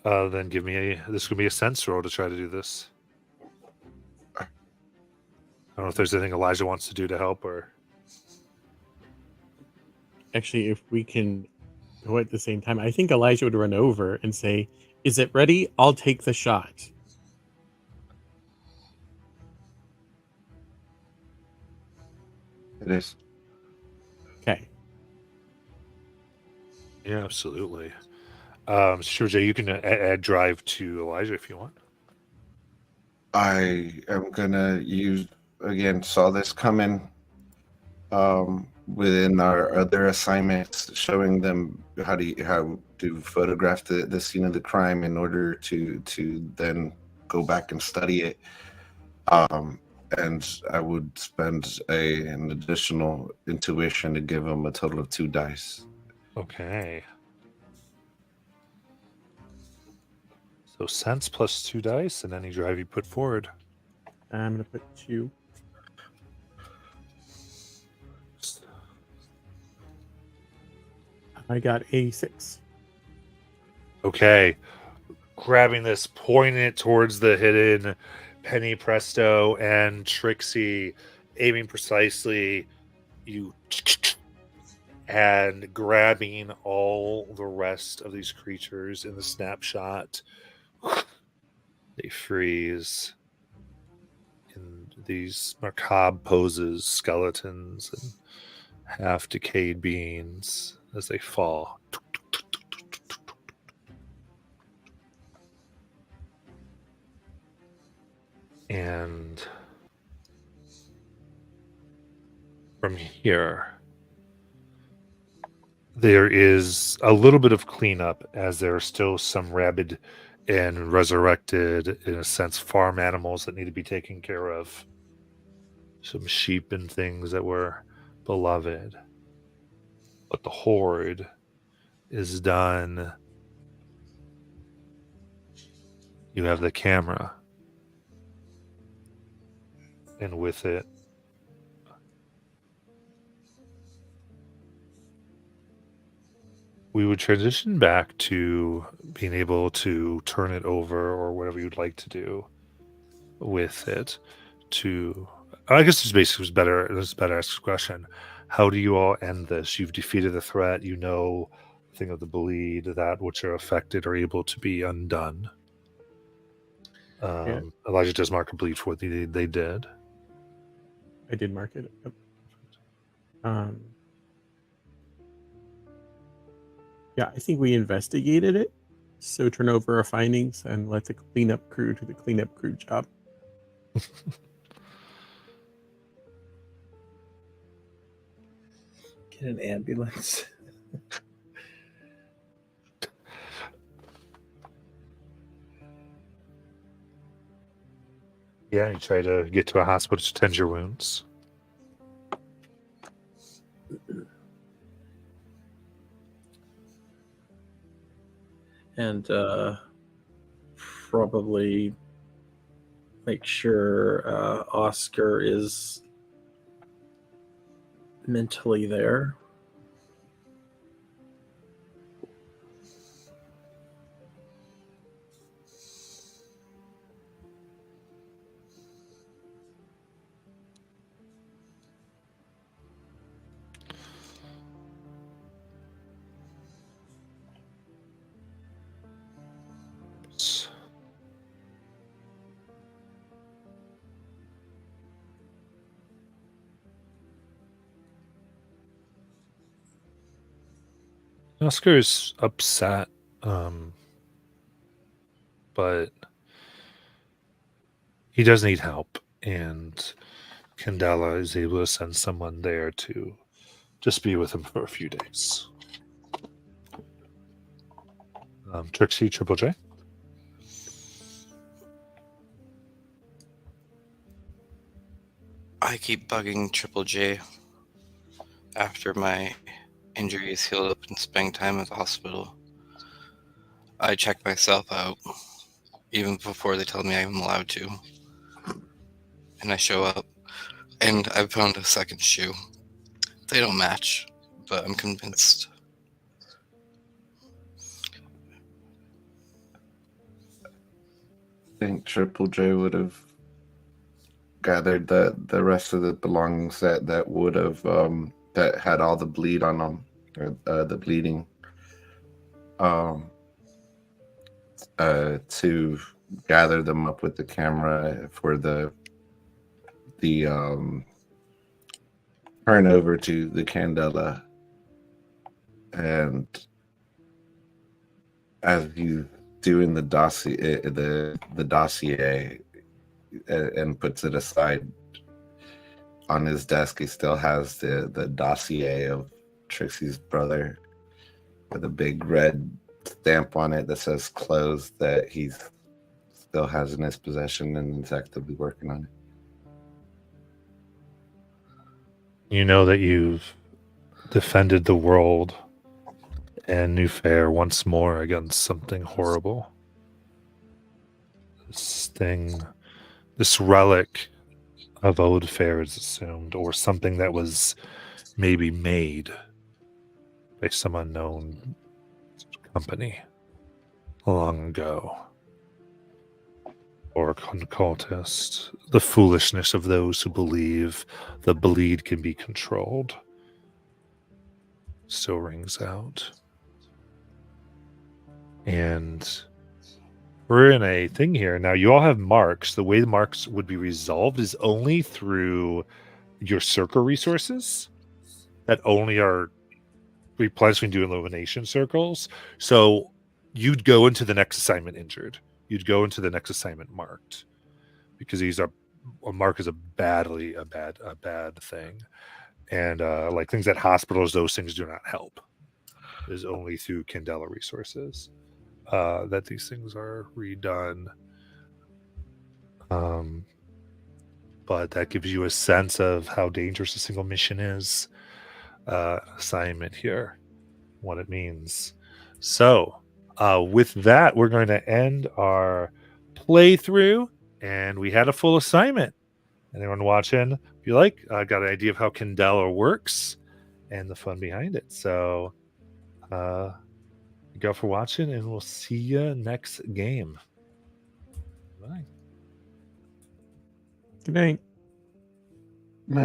Then give me this could be a sense roll to try to do this. I don't know if there's anything Elijah wants to do to help, or Actually, if we can go at the same time, I think Elijah would run over and say, "Is it ready? I'll take the shot." It is. Okay. Yeah, absolutely. Sure, Jay, you can add drive to Elijah if you want. I am gonna use again. Saw this coming. Within our other assignments, showing them how to photograph the scene of the crime in order to then go back and study it. And I would spend an additional intuition to give them a total of 2 dice. Okay. So sense plus 2 dice and any drive you put forward. I'm gonna put 2. I got a 6. Okay. Grabbing this, pointing it towards the hidden Penny Presto and Trixie, aiming precisely, you and grabbing all the rest of these creatures in the snapshot. They freeze in these macabre poses, skeletons and half decayed beings as they fall. And from here, there is a little bit of cleanup as there are still some rabid and resurrected, in a sense, farm animals that need to be taken care of. Some sheep and things that were beloved. But the horde is done. You have the camera. And with it, we would transition back to being able to turn it over or whatever you'd like to do with it. I guess this basically was better. This is better asked a question. How do you all end this? You've defeated the threat. You know the thing of the bleed, that which are affected are able to be undone. Elijah does mark complete for what they did. I did mark it. Yep. Yeah, I think we investigated it. So turn over our findings and let the cleanup crew do the cleanup crew job. Get an ambulance. Yeah, you try to get to a hospital to tend your wounds. And probably make sure Oscar is mentally there. Oscar is upset, but he does need help, and Candela is able to send someone there to just be with him for a few days. Trixie, Triple J. I keep bugging Triple J after my injury is healed up and spending time at the hospital. I check myself out even before they tell me I'm allowed to. And I show up and I found a second shoe. They don't match, but I'm convinced. I think Triple J would have gathered the rest of the belongings that would have that had all the bleed on them, or the bleeding, to gather them up with the camera for the turn over to the Candela, and as he's doing the dossier, the dossier, and puts it aside on his desk, he still has the dossier of Trixie's brother with a big red stamp on it that says closed, that he's still has in his possession and is actively working on it. You know that you've defended the world and New Fair once more against something horrible. This thing, this relic of old Fair is assumed, or something that was maybe made by some unknown company long ago. Or a cultist. The foolishness of those who believe the bleed can be controlled still rings out. And we're in a thing here. Now, you all have marks. The way the marks would be resolved is only through your circle resources that only are replenished when you do illumination circles. So you'd go into the next assignment injured. You'd go into the next assignment marked, because these are a mark is a bad thing, and like things at hospitals, those things do not help. It is only through Candela resources that these things are redone. But that gives you a sense of how dangerous a single mission is. Assignment here, what it means. So. With that, we're going to end our playthrough, and we had a full assignment. Anyone watching, if you like, got an idea of how Candela works and the fun behind it. So, thank you all for watching, and we'll see you next game. Bye. Good night.